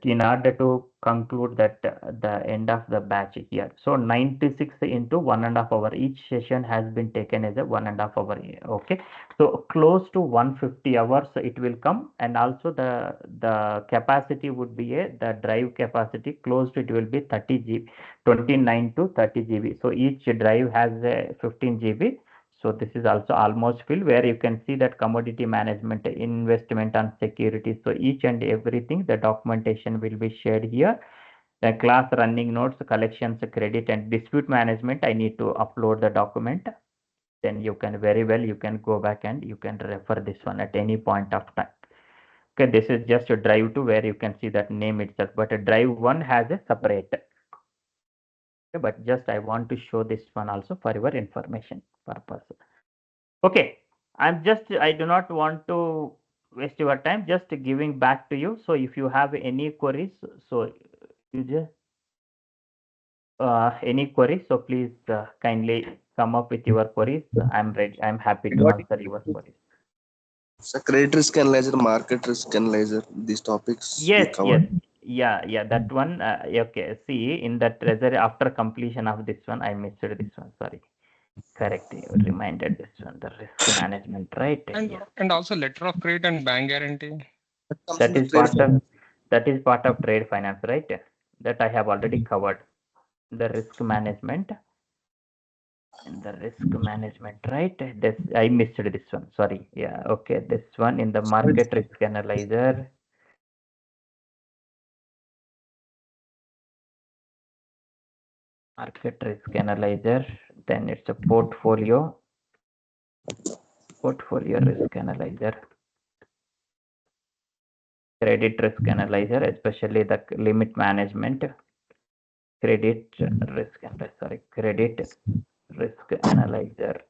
in order to conclude that the end of the batch here. So 96 into 1.5 hour. Each session has been taken as a 1.5 hour. Okay. So close to 150 hours it will come, and also the capacity would be the drive capacity close to it will be 30 GB, 29 to 30 GB. So each drive has a 15 GB. So this is also almost filled, where you can see that commodity management, investment on securities. So each and everything, the documentation will be shared here. The class running notes, collections, credit and dispute management, I need to upload the document. Then you can very well, you can go back and you can refer this one at any point of time. Okay, this is just a drive 2 where you can see that name itself, but a drive 1 has a separate. Okay, but just I want to show this one also for your information purpose. Okay, I do not want to waste your time, just giving back to you. So if you have any queries, so you just any queries, so please kindly come up with your queries. I'm ready. I'm happy to What answer your queries. is credit risk analyzer, market risk analyzer? These topics we Yes, yes. covered. Yeah, that one. Okay, see, in that treasury, after completion of this one, I missed this one. Sorry. Correct. You reminded this one, the risk management, right? And Yeah. and also letter of credit and bank guarantee. That comes in That the is trade part of finance. trade finance, right? That I have already covered. The risk management and the risk management, right? This I missed this one. Sorry. Yeah. Okay. This one in the market risk analyzer. Market risk analyzer. Then it's a portfolio risk analyzer. Credit risk analyzer, especially the limit management. Credit risk analyzer. Sorry. Risk analyzer.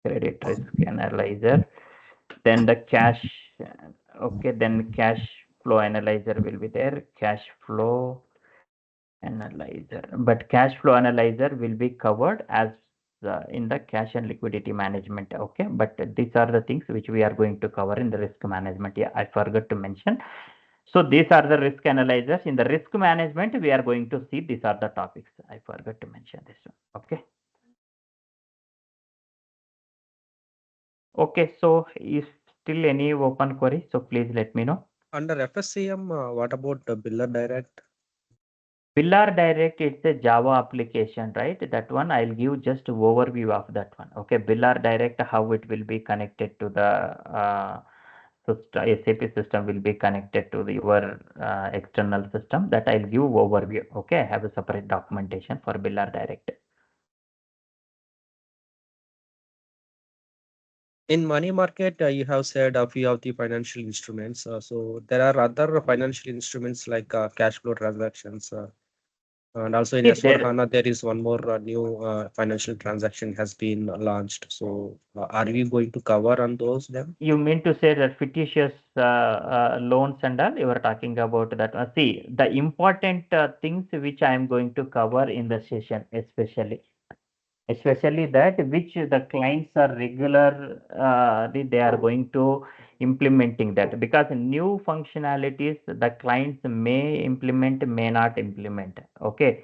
Credit risk analyzer. Then the cash, okay, then cash flow analyzer will be there. Cash flow analyzer, but cash flow analyzer will be covered as in the cash and liquidity management. Okay, but these are the things which we are going to cover in the risk management. Yeah, I forgot to mention. So these are the risk analyzers. In the risk management we are going to see these are the topics. I forgot to mention this one. Okay. Okay, so is still any open query, so please let me know. Under FSCM, what about the Biller Direct? Pillar Direct, it's a Java application, right? That one I'll give just overview of that one. Okay, Pillar Direct, how it will be connected to the SAP system will be connected to your external system. That I'll give overview. Okay, I have a separate documentation for Pillar Direct. In money market, you have said a few of the financial instruments. So there are other financial instruments like cash flow transactions. And also in See, S4 there HANA, there is one more new financial transaction has been launched. So are we going to cover on those then? you mean to say that fictitious loans and all you were talking about that. See, the important things which I am going to cover in the session, especially that which the clients are regular they are going to implementing that, because new functionalities the clients may implement, may not implement. Okay.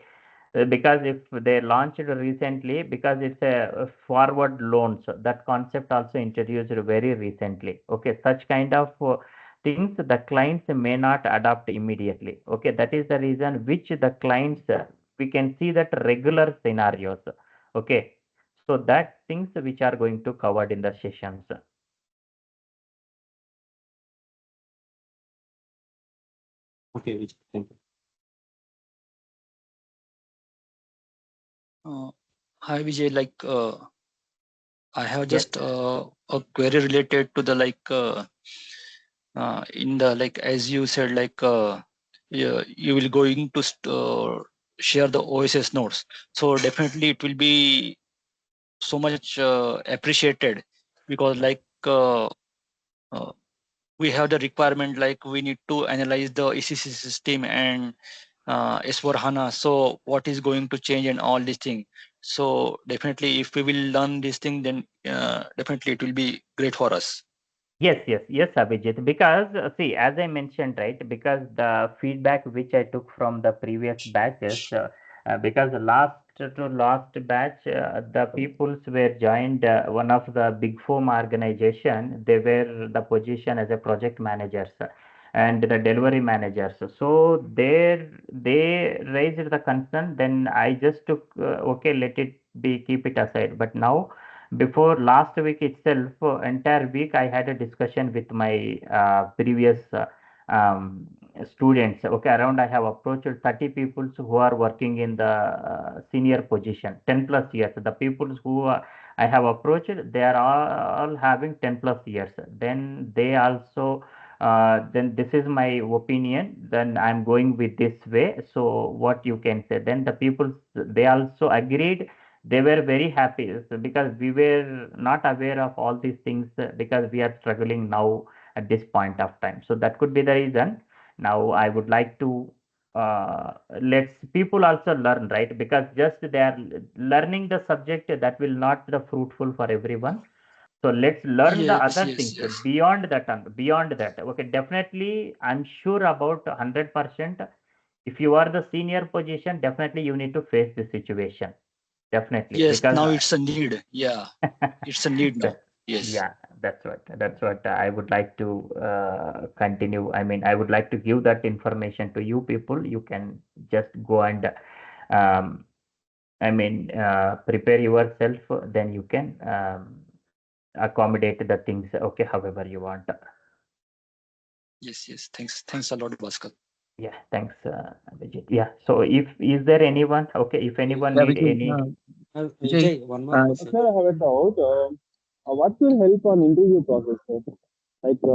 Because if they launched recently, because it's a forward loans, that concept also introduced very recently. Okay, such kind of things the clients may not adopt immediately. Okay, that is the reason which the clients we can see that regular scenarios. Okay, so that things which are going to covered in the sessions. Okay, Vijay, thank you. Hi Vijay, I have Yes. just a query related to the in the as you said you will going to share the OSS notes. So definitely it will be so much appreciated because uh, we have the requirement we need to analyze the ECC system and S4HANA. So what is going to change and all these things. So definitely if we will learn this thing, then definitely it will be great for us. Yes, Abhijit. Because see, as I mentioned, right, because the feedback which I took from the previous batches, because the last batch, the peoples were joined one of the big firm organization. They were the position as a project managers and the delivery managers. So they raised the concern. Then I just took okay, let it be, keep it aside. But now before last week itself, entire week I had a discussion with my previous um, students. Okay, around I have approached 30 people who are working in the senior position, 10 plus years. The people who I have approached, they are all having 10 plus years. Then they also then this is my opinion, then I'm going with this way. So what you can say, then the people, they also agreed. They were very happy because we were not aware of all these things, because we are struggling now at this point of time. So that could be the reason. Now I would like to let's people also learn, right? Because just they are learning the subject, that will not the fruitful for everyone. So let's learn the Yes, other yes, things yes. beyond that. Beyond that, okay, definitely I'm sure about 100%. If you are the senior position, definitely you need to face the situation, definitely, Yes, because now it's a need. Yeah, it's a need now. that, Yes. yeah, that's what I would like to continue. I mean, I would like to give that information to you people. You can just go and um, I mean, prepare yourself. Then you can accommodate the things. Okay, however you want. Yes, yes. Thanks a lot, Bhaskar. Yeah, thanks, Abhijit. Yeah. So if is there anyone? Okay, if anyone Yeah, need Vijay. any. Vijay, Vijay, one more question. Sir, I have a doubt. What will help on interview process, sir? If I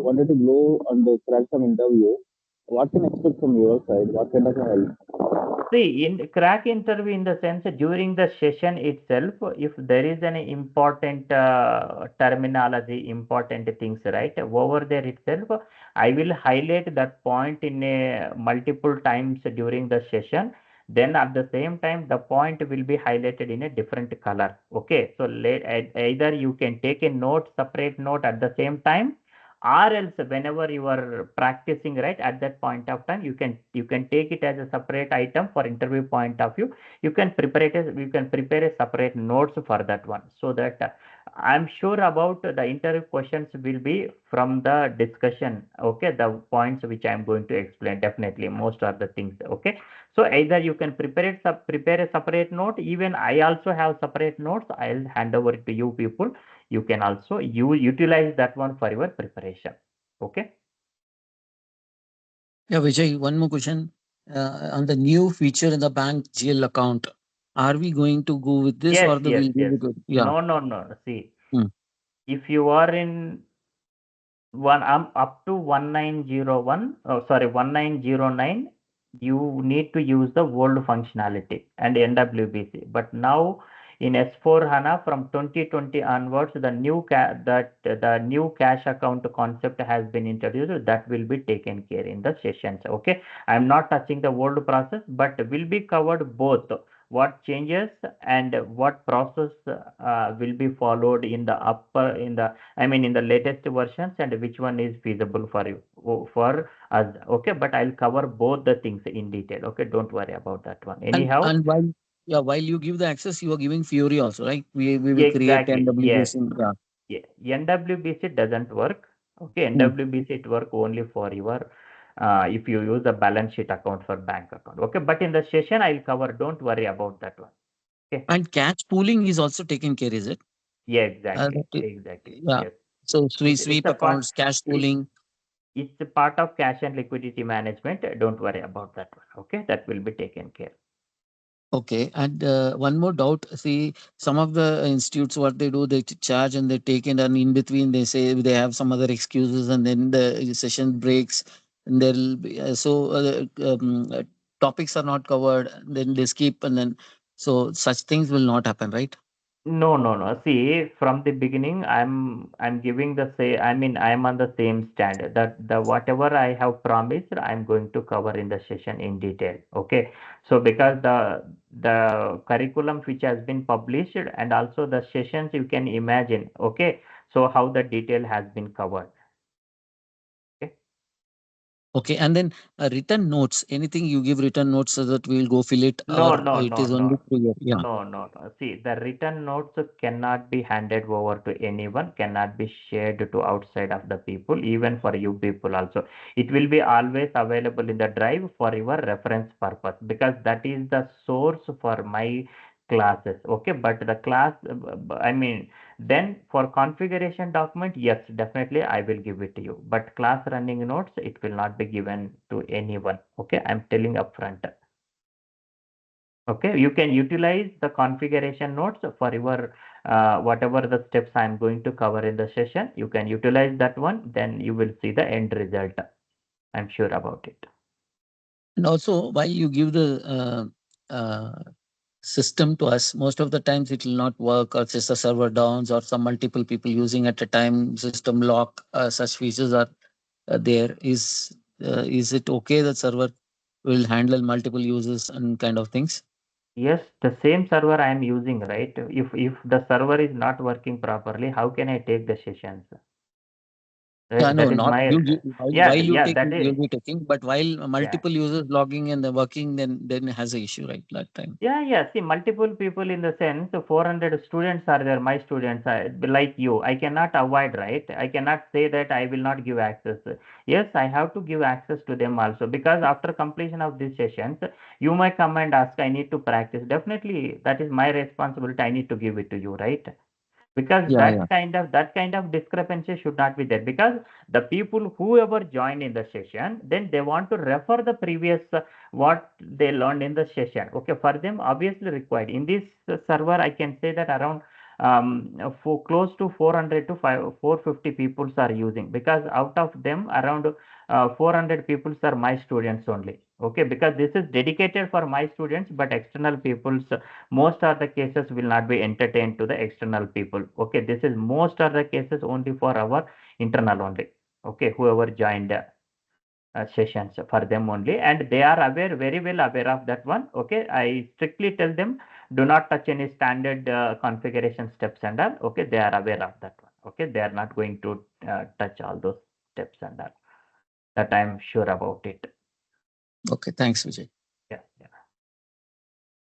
wanted to go and crack some interview, what can I expect from your side? What kind of a help? See, in crack interview in the sense during the session itself, if there is an important terminology, important things, right, over there itself, I will highlight that point in a multiple times during the session. Then at the same time, the point will be highlighted in a different color. Okay, so either you can take a note, separate note at the same time, or else whenever you are practicing, right, at that point of time, you can take it as a separate item for interview point of view. You can prepare a separate notes for that one, so that I'm sure about the interview questions will be from the discussion. Okay, the points which I'm going to explain, definitely most of the things. Okay, so either you can prepare a separate note. Even I also have separate notes. I'll hand over it to you people. You can also utilize that one for your preparation. Okay. Yeah, Vijay, one more question. On the new feature in the bank GL account, are we going to go with this Yes, or the yes, will yes. be good? Yeah. No. See, Hmm. if you are in one, I'm up to 1901, oh sorry, 1909, you need to use the old functionality and NWBC. But now in S4 HANA from 2020 onwards, the new cash account concept has been introduced. That will be taken care in the sessions. Okay, I'm not touching the old process, but will be covered both what changes and what process will be followed in the upper in the, I mean, in the latest versions, and which one is feasible for you, for us. Okay, but I'll cover both the things in detail. Okay, don't worry about that one. Anyhow, And while you give the access, you are giving Fury also, right? We will create exactly. Yes. NWBC. Yeah. Yeah. NWBC doesn't work. Okay, NWBC it work only for your if you use a balance sheet account for bank account. Okay, but in the session I'll cover. Don't worry about that one. Okay. And cash pooling is also taken care, is it? Yeah, exactly, That exactly. yeah. Yes, So it's sweep a part. accounts, cash It, pooling. it's a part of cash and liquidity management. Don't worry about that one. Okay, that will be taken care. Okay, and one more doubt. See, some of the institutes, what they do, they charge and they take it, and in between they say they have some other excuses, and then the session breaks, and there'll be topics are not covered, and then they skip, and then so such things will not happen, right? No, no, no. See, from the beginning, I'm giving the say. I mean, I'm on the same stand that the whatever I have promised, I'm going to cover in the session in detail. Okay. So because the curriculum which has been published and also the sessions you can imagine. Okay. So how the detail has been covered. Okay. Okay, and then written notes. Anything you give written notes so that we'll go fill it, No, or no, it no, is only no. through your yeah. No, no, no. See, the written notes cannot be handed over to anyone, cannot be shared to outside of the people, even for you people also. It will be always available in the drive for your reference purpose because that is the source for my classes. Okay, but the class, I mean, then for configuration document, yes, definitely I will give it to you. But class running notes, it will not be given to anyone. Okay, I'm telling upfront. Okay, you can utilize the configuration notes for your whatever the steps I'm going to cover in the session. You can utilize that one, then you will see the end result. I'm sure about it. And also, why you give the system to us, most of the times it will not work, or just a server downs, or some multiple people using at a time, system lock, such features are there. Is it okay that server will handle multiple users and kind of things? Yes, the same server I am using, right? If the server is not working properly, how can I take the sessions? Yeah, Right? no, That is not my you. While yeah, you yeah, take, that you'll is be taking, but while yeah. multiple users logging and the working, then it has a issue, right? That time. Yeah, yeah. See, multiple people in the sense, 400 students are there, my students, like you. I cannot avoid, right? I cannot say that I will not give access. Yes, I have to give access to them also because after completion of these sessions, you might come and ask, I need to practice. Definitely, that is my responsibility. I need to give it to you, right? Because Yeah, yeah. that kind of discrepancy should not be there because the people whoever join in the session then they want to refer the previous what they learned in the session. Okay, for them obviously required in this server I can say that around for close to 400 to 450 people are using because out of them around 400 people are my students only. Okay, because this is dedicated for my students but external people's most of the cases will not be entertained to the external people. Okay, this is most of the cases only for our internal only. Okay, whoever joined sessions for them only and they are aware, very well aware of that one. Okay, I strictly tell them do not touch any standard configuration steps and all. Okay, they are aware of that one. Okay, they are not going to touch all those steps and all. That I am sure about it. Okay, thanks, Vijay. Yeah, yeah.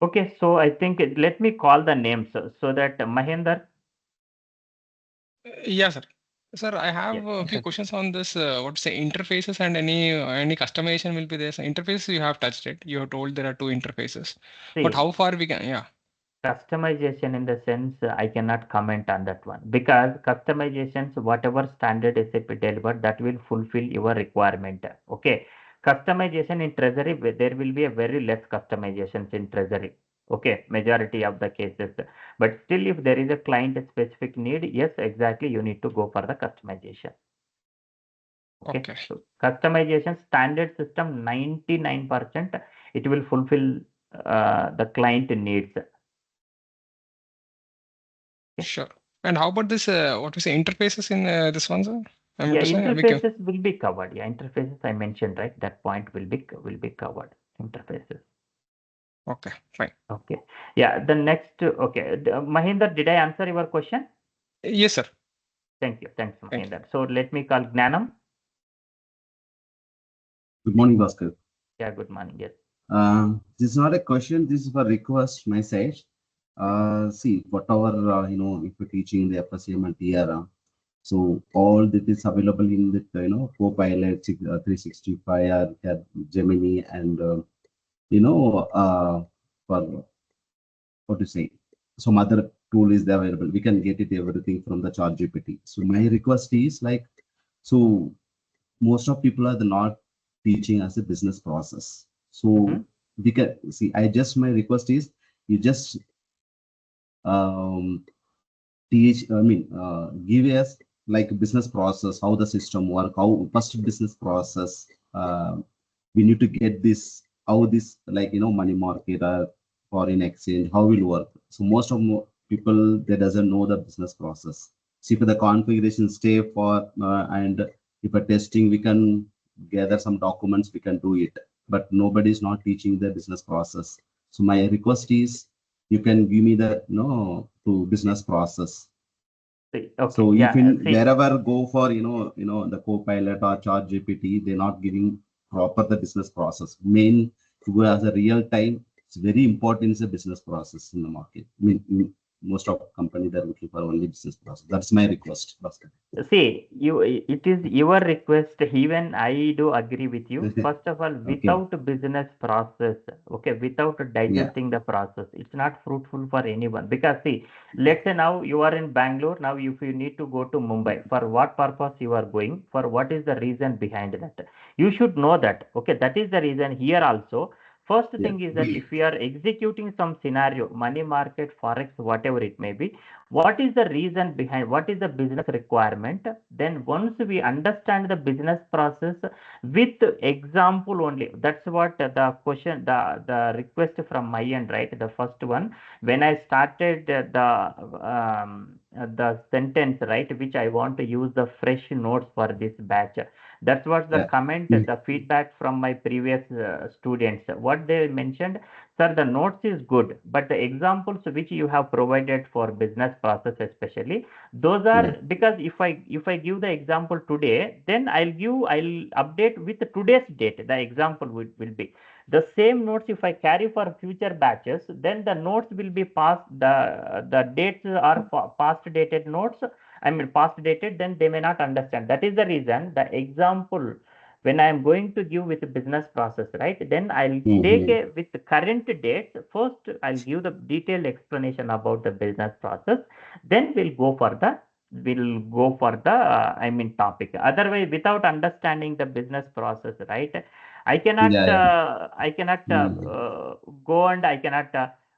Okay, so I think let me call the names so that Mahender. Yeah, sir. Sir, I have Yes. a few questions on this. What to say interfaces and any customization will be there. So interfaces you have touched it. You have told there are two interfaces, but See, how far we can? Yeah. customization in the sense I cannot comment on that one because customizations, whatever standard SAP delivered, that will fulfill your requirement. Okay, customization in Treasury, there will be a very less customizations in Treasury. Okay, majority of the cases, but still, if there is a client specific need, yes, exactly, you need to go for the customization. Okay, Okay. so customization standard system 99% it will fulfill the client needs. Okay. Sure. And how about this? What we say interfaces in this one, sir? I'm Yeah, interested. We can. interfaces will be covered. Yeah, interfaces I mentioned, right? That point will be covered. Interfaces. Okay, fine. Okay. Yeah, the next. Okay, Mahinder, did I answer your question? Yes, sir. Thank you. Thanks, Thank you. Mahinder. So let me call Gnanam. Good morning, Bhaskar. Yeah, good morning. Yes. This is not a question. This is a request my side. See, whatever if you're teaching the FSCM and TRM, So all that is available in the Copilot 365 or Gemini and for what to say, some other tool is available. We can get it everything from the chat GPT. So my request is like, so most of people are not teaching us a business process. So we can see, my request is you just um, give us like business process, how the system work, how first business process, we need to get this, how this like, money market or foreign exchange, how will work. So most of people, they doesn't know the business process. See, for the configuration stay for, and if a testing, we can gather some documents, we can do it, but nobody is not teaching the business process. So my request is, you can give me the to business process. Okay, So if yeah, in wherever go for the Copilot or Chat GPT, they're not giving proper the business process. Main to as a real time, it's very important is a business process in the market. Most of company, they're looking for only business process. That's my request, Bhaskar. see, it is your request. Even I do agree with you. First of all, Okay. without business process, okay, without Yeah. digesting the process, it's not fruitful for anyone. Because see, let's say now you are in Bangalore. Now, if you need to go to Mumbai, for what purpose you are going? For what is the reason behind that? You should know that. Okay, that is the reason here also. First Yeah. thing is that if we are executing some scenario, money market, forex, whatever it may be, what is the reason behind, what is the business requirement? Then once we understand the business process with example only, that's what the question, the request from my end, right? The first one, when I started the sentence, right, which I want to use the fresh notes for this batch, that's what the comment, the feedback from my previous students, what they mentioned. Sir, the notes is good, but the examples which you have provided for business process especially, those are, because if I give the example today, then I'll update with today's date. The example will be the same notes. If I carry for future batches, then the notes will be past, the dates are past dated notes. I mean past dated, then they may not understand. That is the reason the example, when I am going to give with business process, right, then I'll take a with the current dates. First, I'll give the detailed explanation about the business process. Then we'll go for the I mean topic. Otherwise, without understanding the business process, right, I cannot go, and I cannot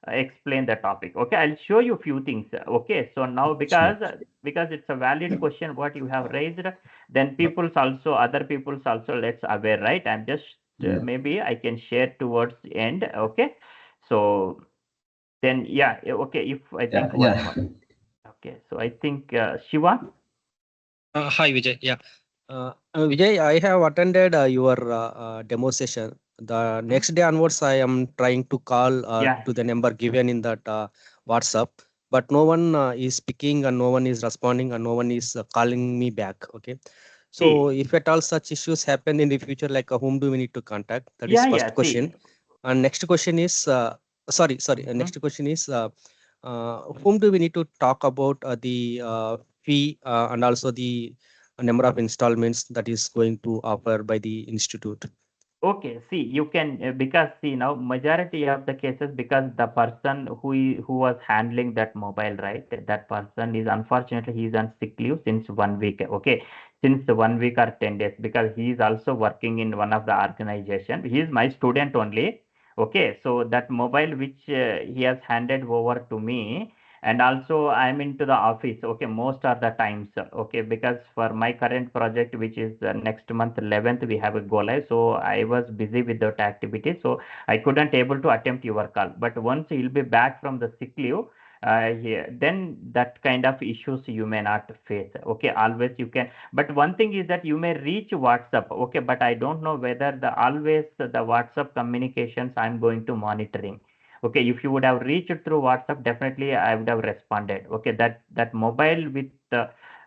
explain the topic. Okay, I'll show you a few things. Okay, so now because it's a valid question what you have raised, then people's also, other people's also, let's aware, right? I'm just maybe I can share towards the end. Okay, so then yeah, okay, if I think one more. Okay, so I think Shiva. Hi, Vijay. Yeah. Vijay, I have attended your demo session. The next day onwards, I am trying to call Yeah. to the number given in that WhatsApp, but no one is picking and no one is responding and no one is calling me back. Okay. So if at all such issues happen in the future, like whom do we need to contact? That is first question. And next question is, sorry. Next question is, whom do we need to talk about the fee and also the number of installments that is going to offer by the institute? Okay, see, you can because see now majority of the cases, because the person who was handling that mobile, right, that person is, unfortunately, he is on sick leave since 1 week. Okay, since 1 week or 10 days, because he is also working in one of the organization. He is my student only. Okay, so that mobile which he has handed over to me, and also I'm into the office, okay, most of the times, okay, because for my current project, which is next month 11th, we have a go live, so I was busy with that activity, so I couldn't able to attempt your call. But once he'll be back from the sick leave, then that kind of issues you may not face. Okay, always you can, but one thing is that you may reach WhatsApp. Okay, but I don't know whether the always the WhatsApp communications I'm going to monitoring. Okay, if you would have reached through WhatsApp, definitely I would have responded. Okay, that mobile with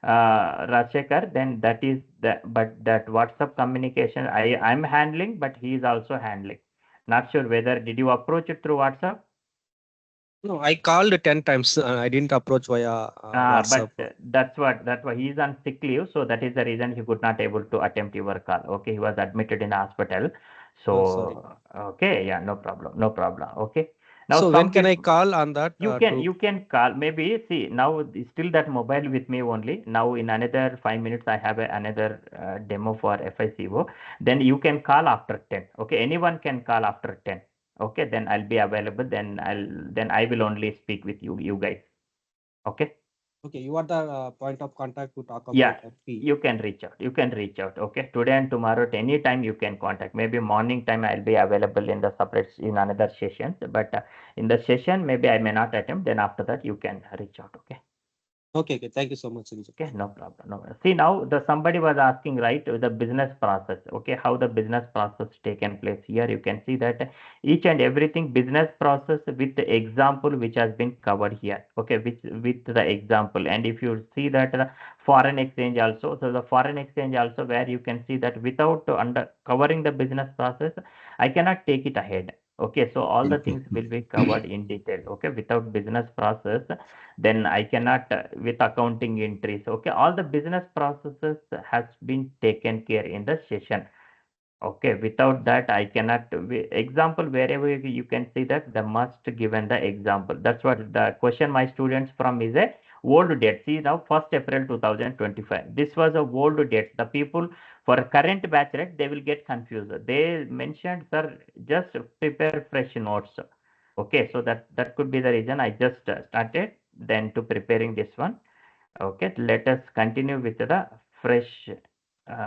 Rajshekar, then that is the, but that WhatsApp communication I'm handling, but he is also handling. Not sure whether did you approach it through WhatsApp? No, I called 10 times. I didn't approach via WhatsApp. But that's why he's on sick leave, so that is the reason he could not able to attempt your call. Okay, he was admitted in the hospital. Oh, sorry. So okay, yeah, no problem, no problem. Okay. Now So when some can I people call on that to? you can call, maybe. See, now still that mobile with me only. Now in another 5 minutes I have another demo for FICO. Then you can call after 10. Okay, anyone can call after 10. Okay, then I'll be available. Then I will only speak with you guys. Okay. Okay, you are the point of contact to talk Yeah, about FP. you can reach out. You can reach out. Okay. Today and tomorrow, at any time you can contact. Maybe morning time I'll be available in the separate in another sessions. But in the session, maybe I may not attempt. Then after that, you can reach out. Okay. Okay, okay. Thank you so much, Sanjay. Okay, no problem. No problem. See, now the somebody was asking, right, the business process. Okay, how the business process taken place here. You can see that each and everything business process with the example which has been covered here. Okay, which with the example. And if you see that foreign exchange also, so the foreign exchange also, where you can see that without under covering the business process, I cannot take it ahead. Okay, so all the Okay. things will be covered in detail. Okay, without business process, then I cannot with accounting entries. Okay, all the business processes has been taken care in the session. Okay, without that I cannot. Example, wherever you can see that the must given the example. That's what the question my students from is a old date. See now, 1st April 2025. This was a old date. The people for current batch, right, they will get confused. They mentioned, sir, just prepare fresh notes. Okay, so that could be the reason I just started then to preparing this one. Okay, let us continue with the fresh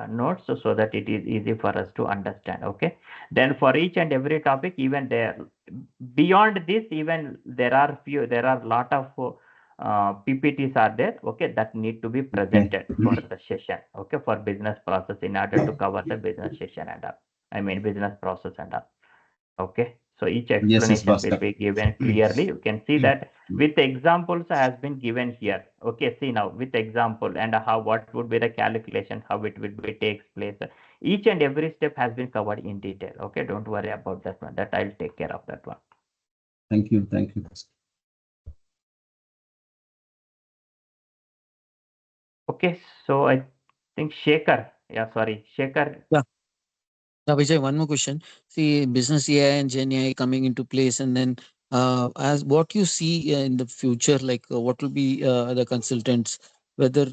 notes, so that it is easy for us to understand. Okay, then for each and every topic, even there beyond this, even there are lot of PPTs are there. Okay, that need to be Okay. presented for the session. Okay, for business process in order to cover the business session and all. I mean business process and all. Okay, so each Yes, yes, explanation will Bhaskar. be given clearly. You can see that with examples has been given here. Okay, see now with example and how what would be the calculation, how it will be takes place. Each and every step has been covered in detail. Okay, don't worry about that one. That I'll take care of that one. Thank you. Thank you, Bhaskar. Okay, so I think Shekhar. Yeah, sorry, Shekhar. Yeah. Vijay, one more question. See, business AI and Gen AI coming into place, and then as what you see in the future, like what will be the consultants, whether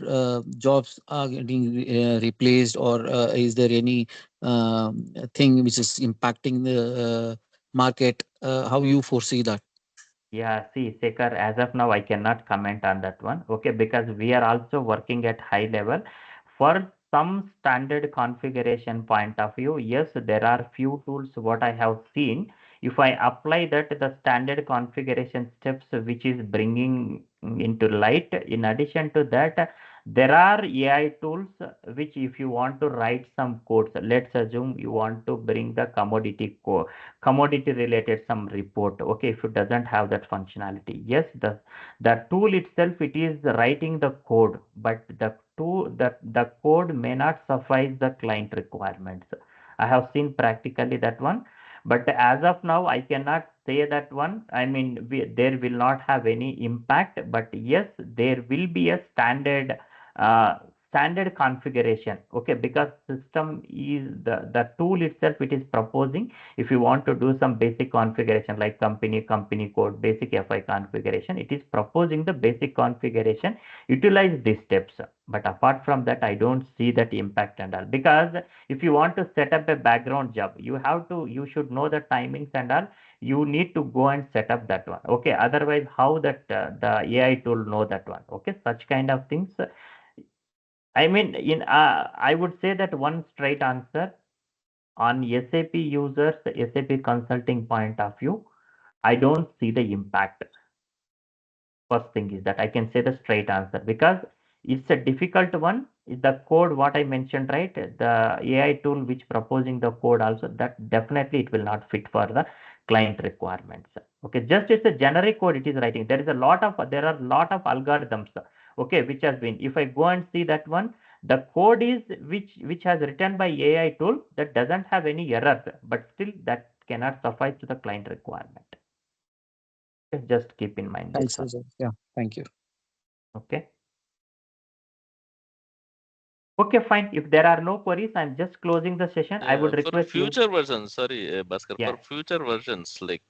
jobs are getting replaced, or is there any thing which is impacting the market? How you foresee that? Yeah, see, Sekar, as of now, I cannot comment on that one. Okay, because we are also working at high level. For some standard configuration point of view, yes, there are few tools what I have seen. If I apply that, the standard configuration steps which is bringing into light, in addition to that, there are AI tools which if you want to write some codes, let's assume you want to bring the commodity related some report. Okay, if it doesn't have that functionality, yes, the tool itself, it is writing the code, but the code may not suffice the client requirements. I have seen practically that one, but as of now I cannot say that one. I mean, there will not have any impact, but yes, there will be a uh, standard configuration. Okay, because system is the tool itself, it is proposing. If you want to do some basic configuration like company code, basic FI configuration, it is proposing the basic configuration, utilize these steps. But apart from that, I don't see that impact and all, because if you want to set up a background job, you should know the timings and all. You need to go and set up that one. Okay, otherwise how that the AI tool know that one? Okay, such kind of things. I mean, in I would say that one straight answer on SAP users, SAP consulting point of view, I don't see the impact. First thing is that I can say the straight answer, because it's a difficult one. The code what I mentioned, right? The AI tool which proposing the code also, that definitely it will not fit for the client requirements. Okay, just it's a generic code it is writing. There are lot of algorithms. Okay, which has been. If I go and see that one, the code is which has written by AI tool, that doesn't have any errors, but still that cannot suffice to the client requirement. Just keep in mind this one. Yeah, thank you. Okay. Okay, fine. If there are no queries, I'm just closing the session. I would For request you. future versions, sorry, Bhaskar, Yeah. for future versions like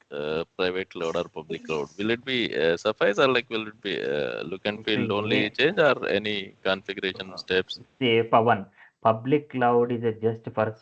private cloud or public cloud, will it be suffice or like will it be look and feel only change or any configuration steps? Say, Pawan, public cloud is just for